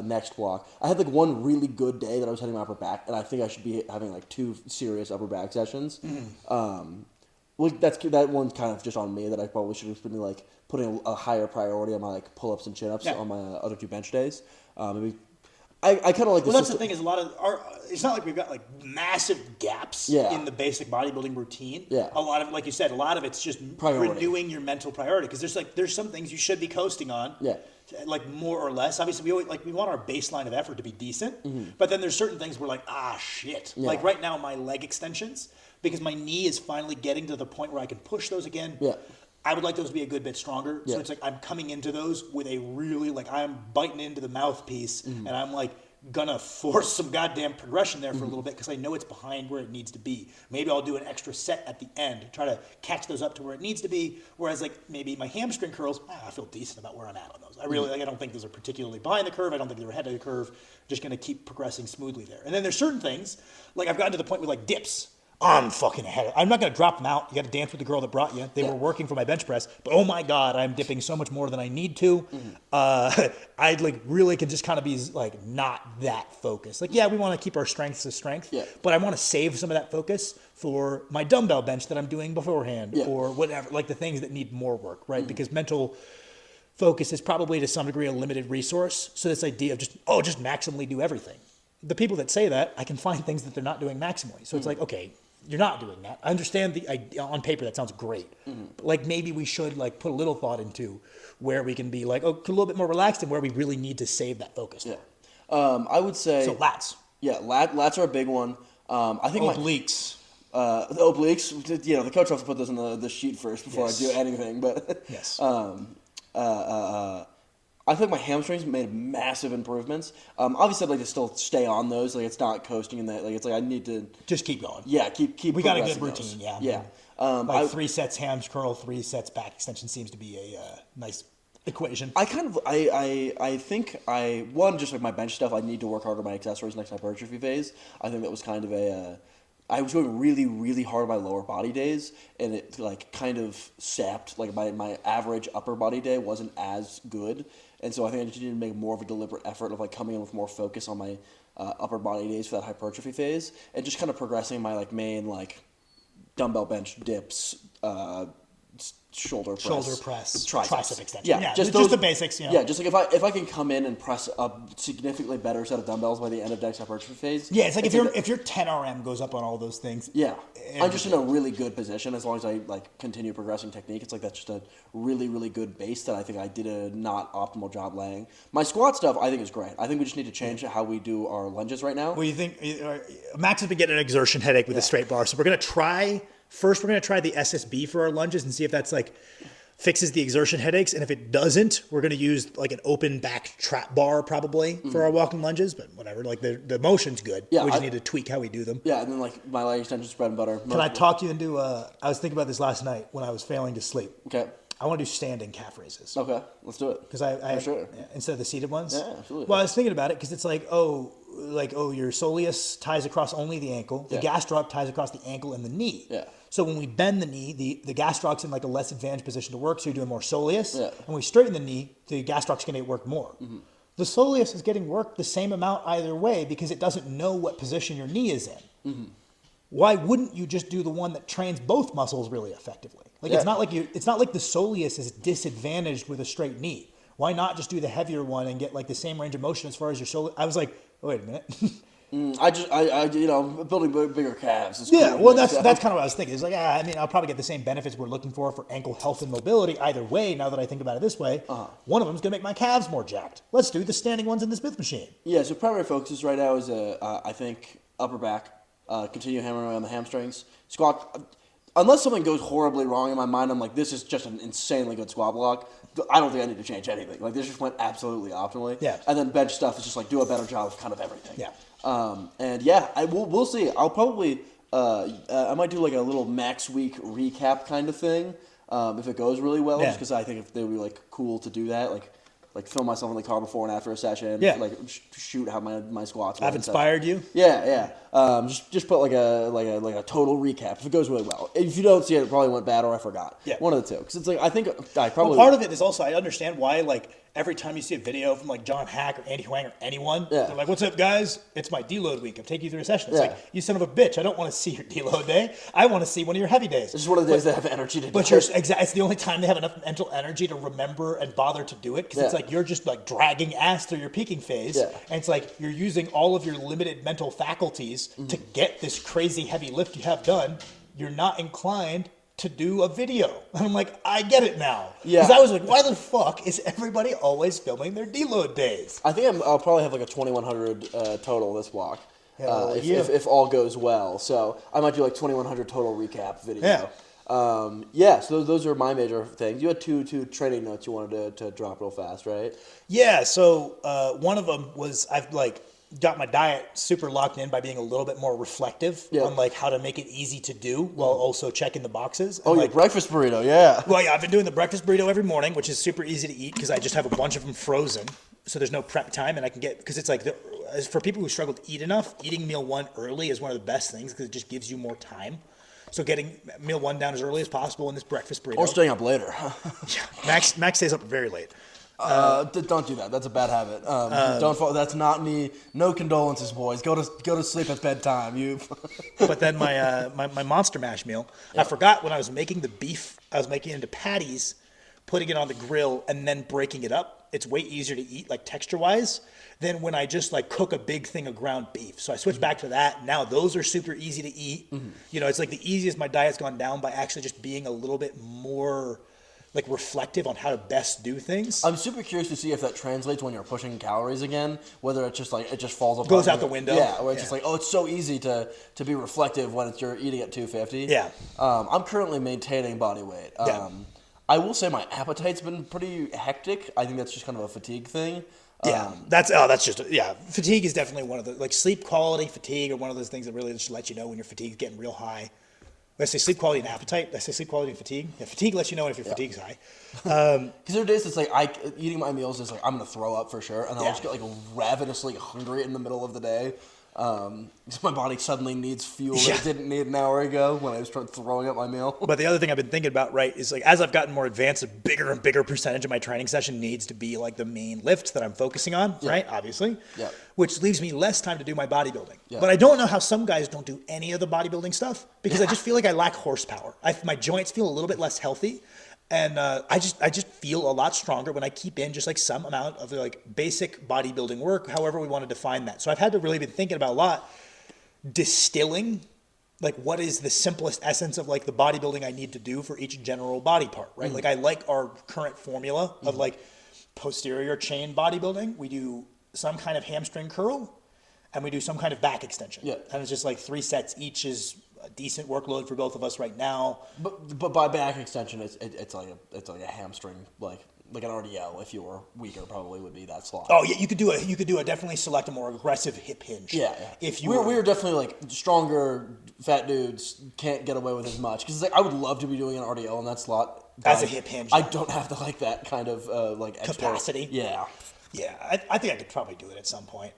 next block. I had like one really good day that I was hitting my upper back, and I think I should be having like 2 serious upper back sessions. Well, that one's kind of just on me that I probably should have been like putting a higher priority on my like pull ups and chin ups on my other 2 bench days. Maybe. I kind of like. Well, that's the thing is a lot of it's not like we've got like massive gaps in the basic bodybuilding routine. Yeah. A lot of, like you said, a lot of it's just renewing your mental priority because there's some things you should be coasting on. Yeah. Like more or less. Obviously, we want our baseline of effort to be decent, but then there's certain things we're like, shit. Yeah. Like right now, my leg extensions, because my knee is finally getting to the point where I can push those again. Yeah. I would like those to be a good bit stronger. So it's like I'm coming into those with a really, like I'm biting into the mouthpiece and I'm like gonna force some goddamn progression there for a little bit because I know it's behind where it needs to be. Maybe I'll do an extra set at the end, try to catch those up to where it needs to be. Whereas like maybe my hamstring curls, I feel decent about where I'm at on those. I really, like, I don't think those are particularly behind the curve. I don't think they're ahead of the curve. Just gonna keep progressing smoothly there. And then there's certain things, like I've gotten to the point with like dips. I'm fucking ahead. I'm not going to drop them out. You got to dance with the girl that brought you. They were working for my bench press, but oh my God, I'm dipping so much more than I need to. I like really can just kind of be like not that focused. Like, yeah, we want to keep our strengths as strength, but I want to save some of that focus for my dumbbell bench that I'm doing beforehand or whatever, like the things that need more work, right? Because mental focus is probably to some degree a limited resource. So this idea of just maximally do everything. The people that say that, I can find things that they're not doing maximally. So it's like, okay, you're not doing that. I understand the idea on paper that sounds great, but like maybe we should like put a little thought into where we can be like a little bit more relaxed and where we really need to save that focus. Yeah, I would say so. Lats. Yeah, lats are a big one. I think obliques. The obliques. You know, the coach has to put those in the sheet first before I do anything. But yes. I think my hamstrings made massive improvements. Obviously, I'd like to still stay on those. Like, it's not coasting in that. Like, it's like I need to just keep going. Yeah, keep. We got a good routine. Those. Yeah. Like 3 sets hams curl, 3 sets back extension seems to be a nice equation. I think just like my bench stuff. I need to work harder on my accessories next hypertrophy phase. I think that was kind of I was going really, really hard my lower body days, and it like kind of sapped. Like my average upper body day wasn't as good. And so I think I just need to make more of a deliberate effort of like coming in with more focus on my upper body days for that hypertrophy phase, and just kind of progressing my like main like dumbbell bench dips, shoulder press, tricep extension. Yeah, just the basics. You know? Yeah, just like if I can come in and press a significantly better set of dumbbells by the end of next hypertrophy phase. Yeah, it's like if your 10 RM goes up on all those things. Yeah, I'm just in a really good position as long as I like continue progressing technique. It's like that's just a really, really good base that I think I did a not optimal job laying. My squat stuff I think is great. I think we just need to change how we do our lunges right now. Well, you think Max has been getting an exertion headache with a straight bar, so we're gonna try. First, we're going to try the SSB for our lunges and see if that's like fixes the exertion headaches. And if it doesn't, we're going to use like an open back trap bar probably for our walking lunges, but whatever, like the motion's good. Yeah, we just need to tweak how we do them. Yeah, and then like my leg extension bread and butter. Can I talk you into, I was thinking about this last night when I was failing to sleep. Okay. I want to do standing calf raises. Okay, let's do it. Because I sure. Instead of the seated ones. Yeah, absolutely. Well, I was thinking about it because it's like, your soleus ties across only the ankle. The gastroc ties across the ankle and the knee. Yeah. So when we bend the knee, the gastroc's in like a less advantaged position to work, so you're doing more soleus. Yeah. And we straighten the knee, the gastroc's going to work more. Mm-hmm. The soleus is getting worked the same amount either way because it doesn't know what position your knee is in. Mm-hmm. Why wouldn't you just do the one that trains both muscles really effectively? Like it's not like the soleus is disadvantaged with a straight knee. Why not just do the heavier one and get like the same range of motion as far as your soleus? I was like, oh, wait a minute. Building bigger calves. Is yeah, cool, well, that's kind of what I was thinking. It's like, I'll probably get the same benefits we're looking for ankle health and mobility either way. Now that I think about it this way, one of them is going to make my calves more jacked. Let's do the standing ones in the Smith machine. Yeah, so primary focus right now is I think upper back. Continue hammering away on the hamstrings. Squat. Unless something goes horribly wrong in my mind, I'm like, this is just an insanely good squat block. I don't think I need to change anything. Like, this just went absolutely optimally. Yeah. And then bench stuff is just like do a better job of kind of everything. Yeah. We'll see. I'll probably I might do like a little max week recap kind of thing if it goes really well. Just because I think if they would be like cool to do that, like film myself in the car before and after a session. Yeah. Like shoot how my squats. I've inspired you. Yeah. Just put like a total recap if it goes really well. If you don't see it, it probably went bad or I forgot. Yeah. One of the two. Because it's like I think I probably. Well, part of it is also I understand why like every time you see a video from like John Hack or Andy Huang or anyone, they're like, "What's up, guys? It's my deload week. I'm taking you through a session." It's like, you son of a bitch! I don't want to see your deload day. I want to see one of your heavy days. It's just one of the days they have energy to do it. It's the only time they have enough mental energy to remember and bother to do it because it's like you're just like dragging ass through your peaking phase, and it's like you're using all of your limited mental faculties to get this crazy heavy lift you have done. You're not inclined to do a video. And I'm like, I get it now. Yeah. Because I was like, why the fuck is everybody always filming their deload days? I think I'll probably have like a 2100 total this block. If all goes well. So I might do like 2100 total recap video. Yeah. So those are my major things. You had two training notes you wanted to drop real fast, right? Yeah. So one of them was I've like got my diet super locked in by being a little bit more reflective on like how to make it easy to do while also checking the boxes. And Your breakfast burrito, yeah. Well, yeah, I've been doing the breakfast burrito every morning, which is super easy to eat because I just have a bunch of them frozen. So there's no prep time, and I can get, because it's like, for people who struggle to eat enough, eating meal one early is one of the best things because it just gives you more time. So getting meal one down as early as possible in this breakfast burrito. Or staying up later. Yeah, Max stays up very late. Don't do that. That's a bad habit. Don't fall. That's not me. No condolences, boys. Go to sleep at bedtime. You. But then my Monster Mash meal, I forgot when I was making the beef, I was making it into patties, putting it on the grill, and then breaking it up. It's way easier to eat, like texture-wise, than when I just like cook a big thing of ground beef. So I switched back to that. Now those are super easy to eat. You know, it's like the easiest my diet's gone down by actually just being a little bit more like reflective on how to best do things. I'm super curious to see if that translates when you're pushing calories again, whether it's just like it just falls apart. Goes out the window. Yeah, where it's just like, oh, it's so easy to be reflective when you're eating at 250. Yeah. I'm currently maintaining body weight. I will say my appetite's been pretty hectic. I think that's just kind of a fatigue thing. Fatigue is definitely one of the, like sleep quality, fatigue are one of those things that really just let you know when your fatigue's getting real high. When I say sleep quality and appetite, I say sleep quality and fatigue. Yeah, fatigue lets you know if your fatigue's high. Because there are days it's like eating my meals is like I'm gonna throw up for sure, and I'll just get like ravenously hungry in the middle of the day. Because my body suddenly needs fuel that it didn't need an hour ago when I was throwing up my meal. But the other thing I've been thinking about, right, is like as I've gotten more advanced, a bigger and bigger percentage of my training session needs to be like the main lift that I'm focusing on, right? Obviously. Yeah. Which leaves me less time to do my bodybuilding. Yeah. But I don't know how some guys don't do any of the bodybuilding stuff because I just feel like I lack horsepower. My joints feel a little bit less healthy. And I just feel a lot stronger when I keep in just like some amount of like basic bodybuilding work, however we want to define that. So I've had to really been thinking about a lot, distilling like what is the simplest essence of like the bodybuilding I need to do for each general body part, right? Like I like our current formula of like posterior chain bodybuilding. We do some kind of hamstring curl and we do some kind of back extension. Yeah. And it's just like 3 sets each is a decent workload for both of us right now. But by back extension, it's like a hamstring, like an RDL. If you were weaker, probably would be that slot. Oh yeah, you could do a definitely select a more aggressive hip hinge. Yeah. If you we're definitely like stronger fat dudes can't get away with as much because it's like I would love to be doing an RDL in that slot as a hip hinge. I don't have that kind of like capacity. Yeah. Yeah, I think I could probably do it at some point.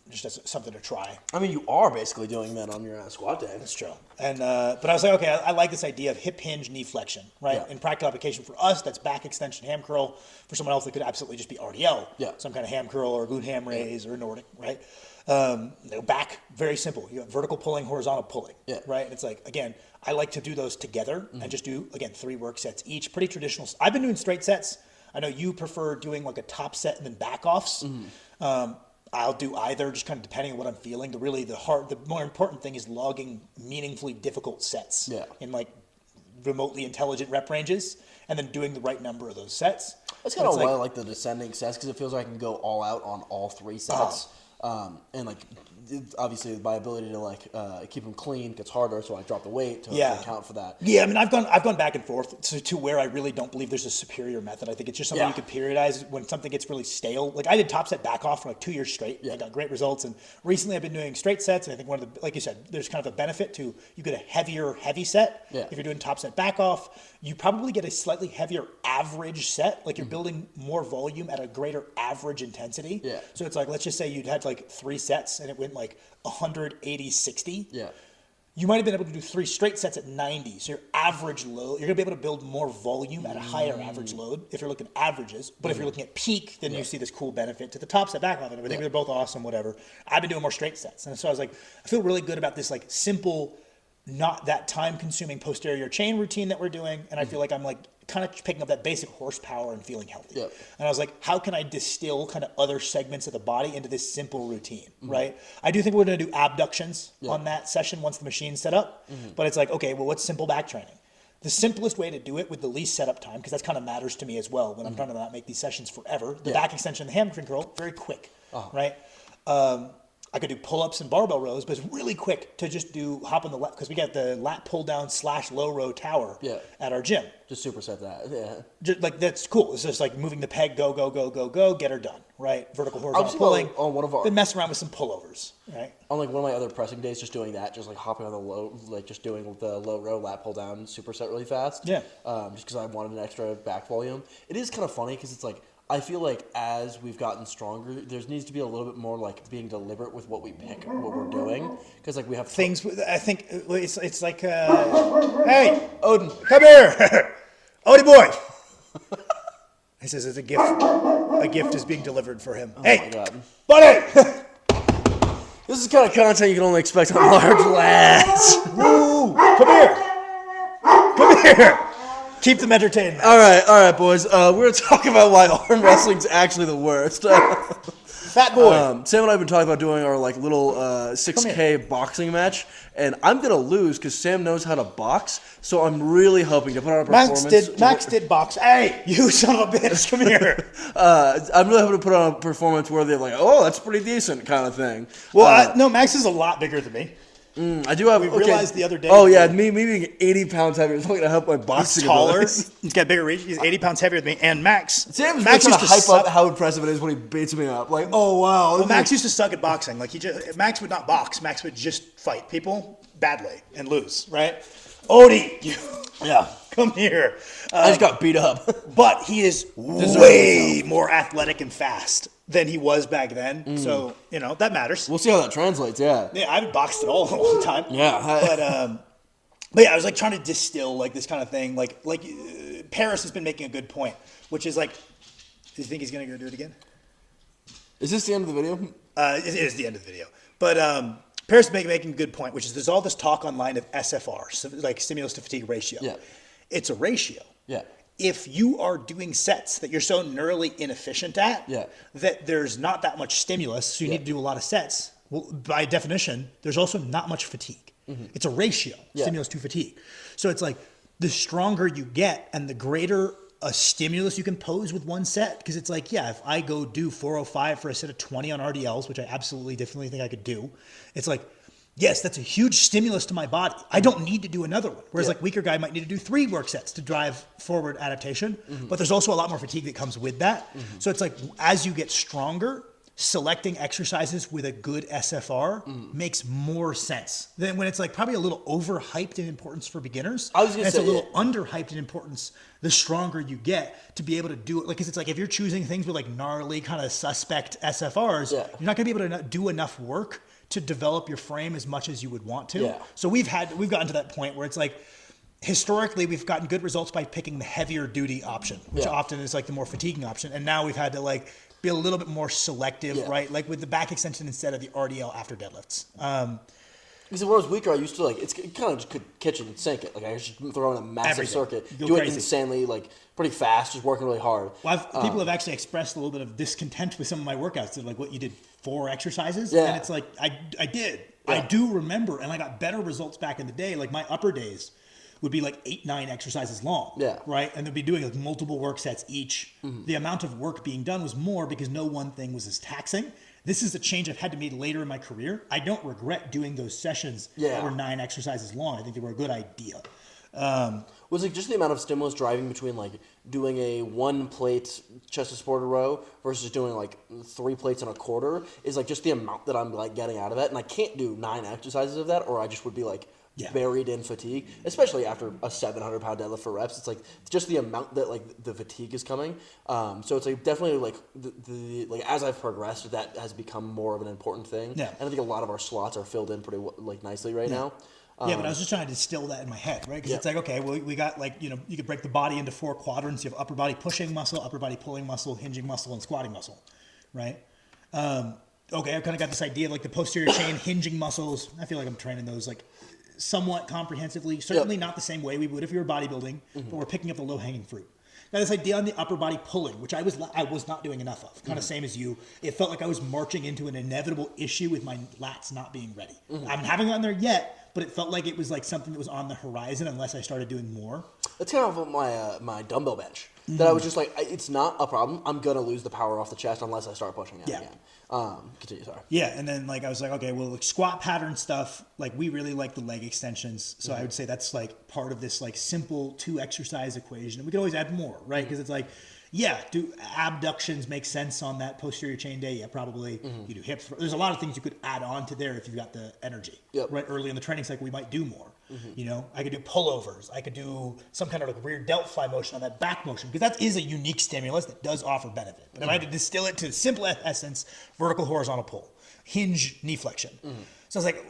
Just as something to try. I mean, you are basically doing that on your squat day. That's true. And but I was like, okay, I like this idea of hip hinge, knee flexion, right? Yeah. In practical application for us, that's back extension, ham curl. For someone else, it could absolutely just be RDL. Yeah. Some kind of ham curl or glute ham raise or Nordic, right? Back, very simple. You have vertical pulling, horizontal pulling, right? And it's like, again, I like to do those together and just do, again, 3 work sets each. Pretty traditional. I've been doing straight sets. I know you prefer doing like a top set and then back offs. I'll do either, just kind of depending on what I'm feeling. The more important thing is logging meaningfully difficult sets in like remotely intelligent rep ranges, and then doing the right number of those sets. That's kind of why I like the descending sets because it feels like I can go all out on all 3 sets, and like obviously my ability to like keep them clean gets harder, so I drop the weight to account for that. Yeah, I mean I've gone back and forth to where I really don't believe there's a superior method. I think it's just something you could periodize when something gets really stale. Like I did top set back off for like 2 years straight. I got great results, and recently I've been doing straight sets. And I think one of the, like you said, there's kind of a benefit to you get a heavier heavy set. If you're doing top set back off, you probably get a slightly heavier average set. Like you're building more volume at a greater average intensity. So it's like let's just say you'd had like 3 sets and it went like 180, 60. You might have been able to do 3 straight sets at 90. So your average load, you're gonna be able to build more volume at a higher average load if you're looking at averages. But if you're looking at peak, then you see this cool benefit to the top set back off. And I think they're both awesome, whatever. I've been doing more straight sets. And so I was like, I feel really good about this like simple, not that time consuming posterior chain routine that we're doing. And I feel like I'm like kind of picking up that basic horsepower and feeling healthy. And I was like, how can I distill kind of other segments of the body into this simple routine, right? I do think we're going to do abductions on that session once the machine's set up. But it's like, okay, well, what's simple back training? The simplest way to do it with the least setup time, because that kind of matters to me as well when I'm trying to not make these sessions forever. The back extension, the hamstring curl, very quick, right? I could do pull-ups and barbell rows, but it's really quick to just hop on the lat, because we got the lat pull down / low row tower at our gym. Just superset that. Yeah. Just, like, that's cool. It's just like moving the peg, go, get her done, right? Vertical, horizontal pulling. On one of our, then mess around with some pullovers, right? On like one of my other pressing days, just doing that, just like hopping on the low, like just doing the low row lat pull down superset really fast. Yeah. Just because I wanted an extra back volume. It is kind of funny because it's like, I feel like as we've gotten stronger, there needs to be a little bit more like being deliberate with what we pick, what we're doing, because like we have things. I think it's like, hey, Odin, come here, Odie boy. He says it's a gift. A gift is being delivered for him. Oh hey, my God. buddy. This is the kind of content you can only expect on large lads. Woo! Come here. Come here. Keep them entertained. All right, boys. We're going to talk about why arm wrestling's actually the worst. Fat boy. Sam and I have been talking about doing our like little 6K boxing match, and I'm going to lose because Sam knows how to box, so I'm really hoping to put on a performance. Max did box. Hey, you son of a bitch, come here. I'm really hoping to put on a performance worthy of like, oh, that's pretty decent kind of thing. Well, no, Max is a lot bigger than me. I do have. We realized the other day. Oh yeah, me being 80 pounds heavier is not going to help my boxing. He's taller. abilities. He's got bigger reach. He's 80 pounds heavier than me. And Max. Sam's Max trying used to to hype up suck. how impressive it is when he beats me up. Like, oh wow. Well, Max used to suck at boxing. Like Max would not box. Max would just fight people badly and lose. Right? Odie, yeah, come here. I just got beat up. But he is way more athletic and fast than he was back then. So, that matters. We'll see how that translates, yeah. Yeah, I haven't boxed at all in a long time. Yeah. But yeah, I was like trying to distill like this kind of thing. Like Paris has been making a good point, which is like, do you think he's going to go do it again? Is this the end of the video? It is the end of the video. But Paris is making a good point, which is there's all this talk online of SFR, so like stimulus to fatigue ratio. Yeah. It's a ratio. Yeah. If you are doing sets that you're so neurally inefficient at that there's not that much stimulus, so you need to do a lot of sets, well, by definition, there's also not much fatigue. Mm-hmm. It's a ratio, stimulus to fatigue. So it's like the stronger you get and the greater a stimulus you can pose with one set, because it's like, if I go do 405 for a set of 20 on RDLs, which I definitely think I could do, it's like, yes, that's a huge stimulus to my body. I don't need to do another one. Whereas like weaker guy might need to do 3 work sets to drive forward adaptation. Mm-hmm. But there's also a lot more fatigue that comes with that. Mm-hmm. So it's like as you get stronger, selecting exercises with a good SFR makes more sense than when it's like probably a little overhyped in importance for beginners. I was going to say it's a little underhyped in importance the stronger you get to be able to do it. Like, 'cause it's like if you're choosing things with like gnarly kind of suspect SFRs, you're not going to be able to do enough work to develop your frame as much as you would want to. Yeah. So we've gotten to that point where it's like, historically, we've gotten good results by picking the heavier duty option, which often is like the more fatiguing option. And now we've had to like be a little bit more selective, right? Like with the back extension instead of the RDL after deadlifts. Because when I was weaker, I used to like, it kind of just could kitchen and sink it. Like I just throw in a massive circuit, do it insanely, like pretty fast, just working really hard. Well, people have actually expressed a little bit of discontent with some of my workouts. They're like, what, you did 4 exercises? And it's like, I did. I do remember, and I got better results back in the day. Like my upper days would be like 8-9 exercises long, right? And they'd be doing like multiple work sets each. Mm-hmm. The amount of work being done was more because no one thing was as taxing. This is a change I've had to make later in my career. I don't regret doing those sessions that were 9 exercises long. I think they were a good idea. Was it just the amount of stimulus driving between like doing a 1 plate chest to supported row versus doing like 3 plates and a quarter is like just the amount that I'm like getting out of it, and I can't do 9 exercises of that, or I just would be like buried in fatigue, especially after a 700-pound deadlift for reps. It's like just the amount that like the fatigue is coming. So it's like definitely like the like as I've progressed, that has become more of an important thing. Yeah. And I think a lot of our slots are filled in pretty like nicely right now. But I was just trying to distill that in my head, right? Because it's like, okay, well, we got like, you could break the body into 4 quadrants. You have upper body pushing muscle, upper body pulling muscle, hinging muscle, and squatting muscle, right? Okay, I've kind of got this idea of like the posterior chain hinging muscles. I feel like I'm training those like somewhat comprehensively, certainly not the same way we would if we were bodybuilding, but we're picking up the low-hanging fruit. Now, this idea on the upper body pulling, which I was not doing enough of, kind of same as you. It felt like I was marching into an inevitable issue with my lats not being ready. I haven't gotten there yet, but it felt like it was like something that was on the horizon unless I started doing more. That's kind of my dumbbell bench. That I was just like, it's not a problem. I'm gonna lose the power off the chest unless I start pushing it again. Continue, sorry. Yeah, and then like I was like, okay, well, like squat pattern stuff, like we really like the leg extensions, so I would say that's like part of this like simple 2 exercise equation, and we could always add more, right? Because it's like, yeah, do abductions make sense on that posterior chain day? Yeah, probably. You do hips. There's a lot of things you could add on to there if you've got the energy. Yep. Right, early in the training cycle, we might do more. You know, I could do pullovers. I could do some kind of like rear delt fly motion on that back motion, because that is a unique stimulus that does offer benefit. But if I had to distill it to the simple essence, vertical horizontal pull, hinge knee flexion. So I was like,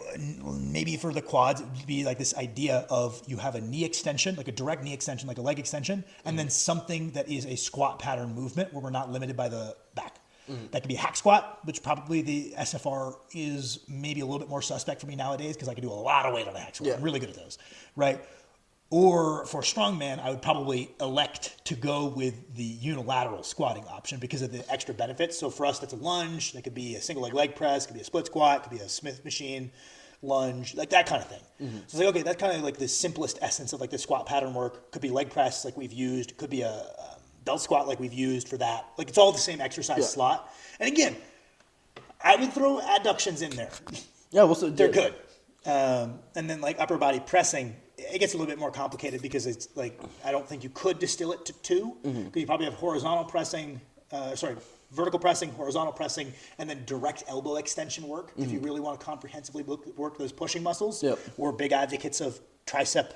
maybe for the quads, it would be like this idea of you have a knee extension, like a direct knee extension, like a leg extension, and then something that is a squat pattern movement where we're not limited by the back. That could be a hack squat, which probably the SFR is maybe a little bit more suspect for me nowadays because I can do a lot of weight on a hack squat. Yeah. I'm really good at those, right? Or for strongman, I would probably elect to go with the unilateral squatting option because of the extra benefits. So for us, that's a lunge. That could be a single leg press. Could be a split squat. Could be a Smith machine lunge, like that kind of thing. So it's like, okay, that's kind of like the simplest essence of like the squat pattern work. Could be leg press like we've used. Could be a belt squat like we've used for that. Like it's all the same exercise slot. And again, I would throw adductions in there. Yeah, well, so They're good. And then like upper body pressing, it gets a little bit more complicated because it's like, I don't think you could distill it to 2, because you probably have horizontal pressing, vertical pressing, horizontal pressing, and then direct elbow extension work. If you really want to comprehensively work those pushing muscles. Yep. We're big advocates of tricep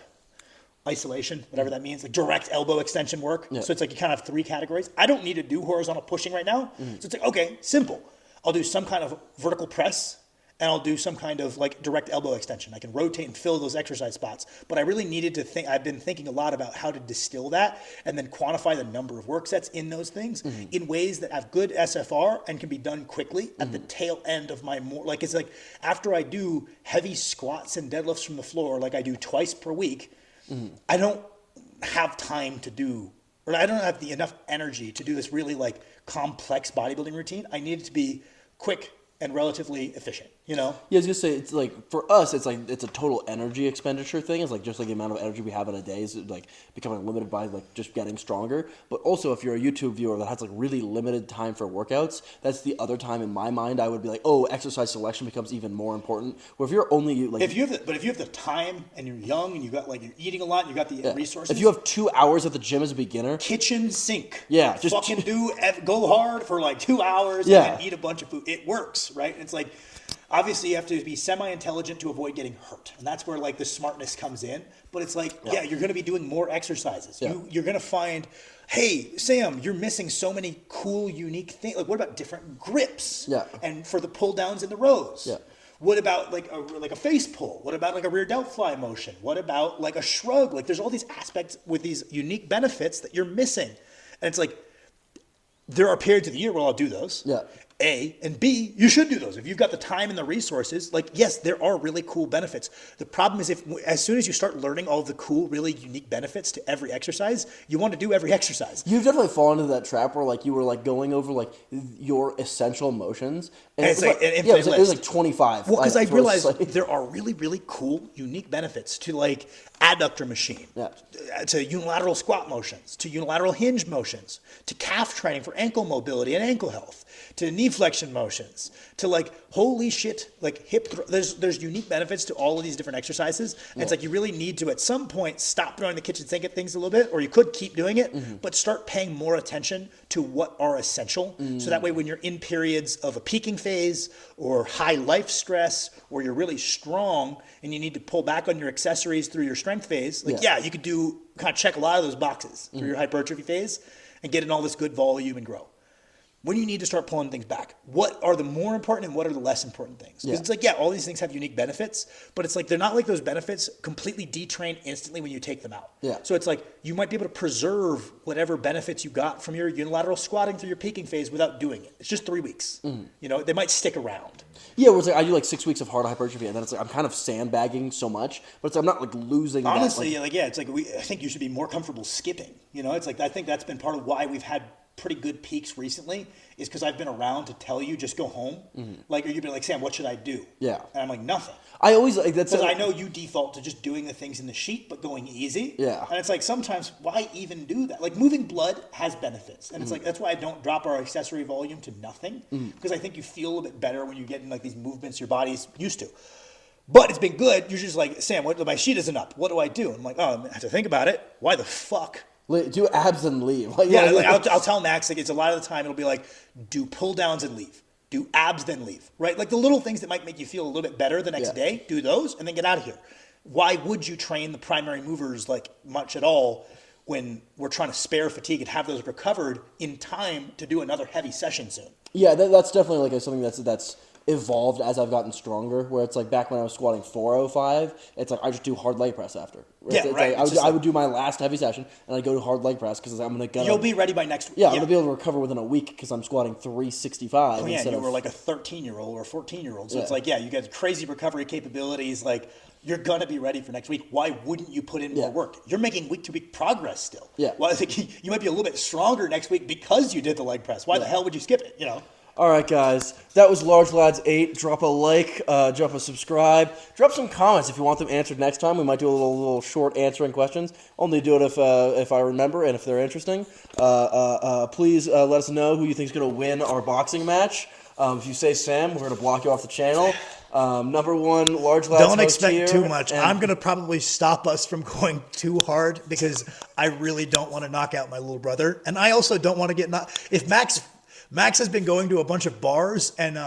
isolation, whatever that means, like direct elbow extension work. Yeah. So it's like you kind of have 3 categories. I don't need to do horizontal pushing right now. So it's like, okay, simple. I'll do some kind of vertical press and I'll do some kind of like direct elbow extension. I can rotate and fill those exercise spots. But I really needed to think, I've been thinking a lot about how to distill that and then quantify the number of work sets in those things in ways that have good SFR and can be done quickly at the tail end of my more, like it's like after I do heavy squats and deadlifts from the floor, like I do twice per week, I don't have time to do, or I don't have enough energy to do this really like complex bodybuilding routine. I need it to be quick and relatively efficient, you know? Yeah, I was gonna say, it's like for us, it's like it's a total energy expenditure thing. It's like just like the amount of energy we have in a day is like becoming limited by like just getting stronger. But also, if you're a YouTube viewer that has like really limited time for workouts, that's the other time in my mind I would be like, oh, exercise selection becomes even more important. Where if you're only like, If you have the time and you're young and you got like you're eating a lot and you got the resources. if you have 2 hours at the gym as a beginner, kitchen sink, Yeah, just fucking go hard for like 2 hours Yeah. and then eat a bunch of food. It works, right? It's like obviously you have to be semi-intelligent to avoid getting hurt, and that's where like the smartness comes in. But it's like, yeah, you're going to be doing more exercises. Yeah. You're going to find, hey, Sam, you're missing so many cool, unique things. Like, what about different grips? Yeah. And for the pull downs in the rows. Yeah. What about like a face pull? What about like a rear delt fly motion? What about like a shrug? Like, there's all these aspects with these unique benefits that you're missing, and it's like there are periods of the year where I'll do those. Yeah. A, and B, you should do those. If you've got the time and the resources, like, yes, there are really cool benefits. The problem is as soon as you start learning all of the cool, really unique benefits to every exercise, you want to do every exercise. you've definitely fallen into that trap where like you were like going over like your essential motions, and It's it was like an it was infinite like list. 25. Well, because I items, where it's realized like- there are really, really cool, unique benefits to like adductor machine, to unilateral squat motions, to unilateral hinge motions, to calf training for ankle mobility and ankle health, to knee flexion motions, to like holy shit, like there's unique benefits to all of these different exercises. And it's like you really need to at some point stop throwing the kitchen sink at things a little bit, or you could keep doing it, but start paying more attention to what are essential. So that way when you're in periods of a peaking phase or high life stress, or you're really strong and you need to pull back on your accessories through your strength phase, like you could do kind of check a lot of those boxes through your hypertrophy phase and get in all this good volume and grow. When you need to start pulling things back, what are the more important and what are the less important things? Because it's like, all these things have unique benefits, but it's like they're not like those benefits completely detrain instantly when you take them out. Yeah. So it's like you might be able to preserve whatever benefits you got from your unilateral squatting through your peaking phase without doing it. It's just 3 weeks. You know, they might stick around. Yeah, where it's like I do like 6 weeks of hard hypertrophy, and then it's like I'm kind of sandbagging so much, but it's, I'm not like losing. Honestly, that, it's like I think you should be more comfortable skipping. You know, it's like I think that's been part of why we've had pretty good peaks recently is because I've been around to tell you just go home. Like, or you'd be like, Sam, what should I do? Yeah. And I'm like, nothing. I always like that's. Because I know you default to just doing the things in the sheet, but going easy. Yeah. And it's like sometimes why even do that? Like moving blood has benefits, and it's like that's why I don't drop our accessory volume to nothing because I think you feel a little bit better when you're getting like these movements your body's used to. But it's been good. You're just like, Sam, my sheet isn't up. What do I do? I'm like, oh, I have to think about it. Why the fuck? Do abs and leave. Like, Yeah, like, I'll tell Max, like, it's a lot of the time it'll be like, do pull downs and leave. Do abs, then leave, right? Like the little things that might make you feel a little bit better the next day, do those and then get out of here. Why would you train the primary movers like much at all when we're trying to spare fatigue and have those recovered in time to do another heavy session soon? Yeah, that's definitely like something that's evolved as I've gotten stronger. Where it's like back when I was squatting 405, it's like I just do hard leg press after. Yeah, it's right. Like, I would do my last heavy session and I go to hard leg press because I'm gonna. You'll be ready by next week. Yeah, I'm gonna be able to recover within a week because I'm squatting 365. Oh, yeah, instead you of, were like a 13-year-old or a 14-year-old. So it's Yeah. like, yeah, you got crazy recovery capabilities. Like, you're going to be ready for next week. Why wouldn't you put in more work? You're making week-to-week progress still. Yeah. Well, I think you might be a little bit stronger next week because you did the leg press. Why the hell would you skip it, you know? All right, guys, that was Large Lads 8. Drop a like, drop a subscribe, drop some comments if you want them answered next time. We might do a little short answering questions. Only do it if I remember and if they're interesting. Please let us know who you think is going to win our boxing match. If you say Sam, we're going to block you off the channel. Number one, Large Lads Don't host expect here, too much. and- I'm going to probably stop us from going too hard because I really don't want to knock out my little brother. And I also don't want to get knocked. If Max has been going to a bunch of bars and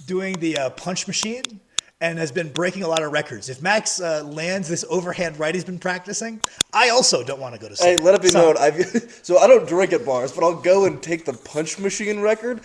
doing the punch machine and has been breaking a lot of records. If Max lands this overhand right he's been practicing, I also don't want to go to sleep. Hey, let it be known. So I don't drink at bars, but I'll go and take the punch machine record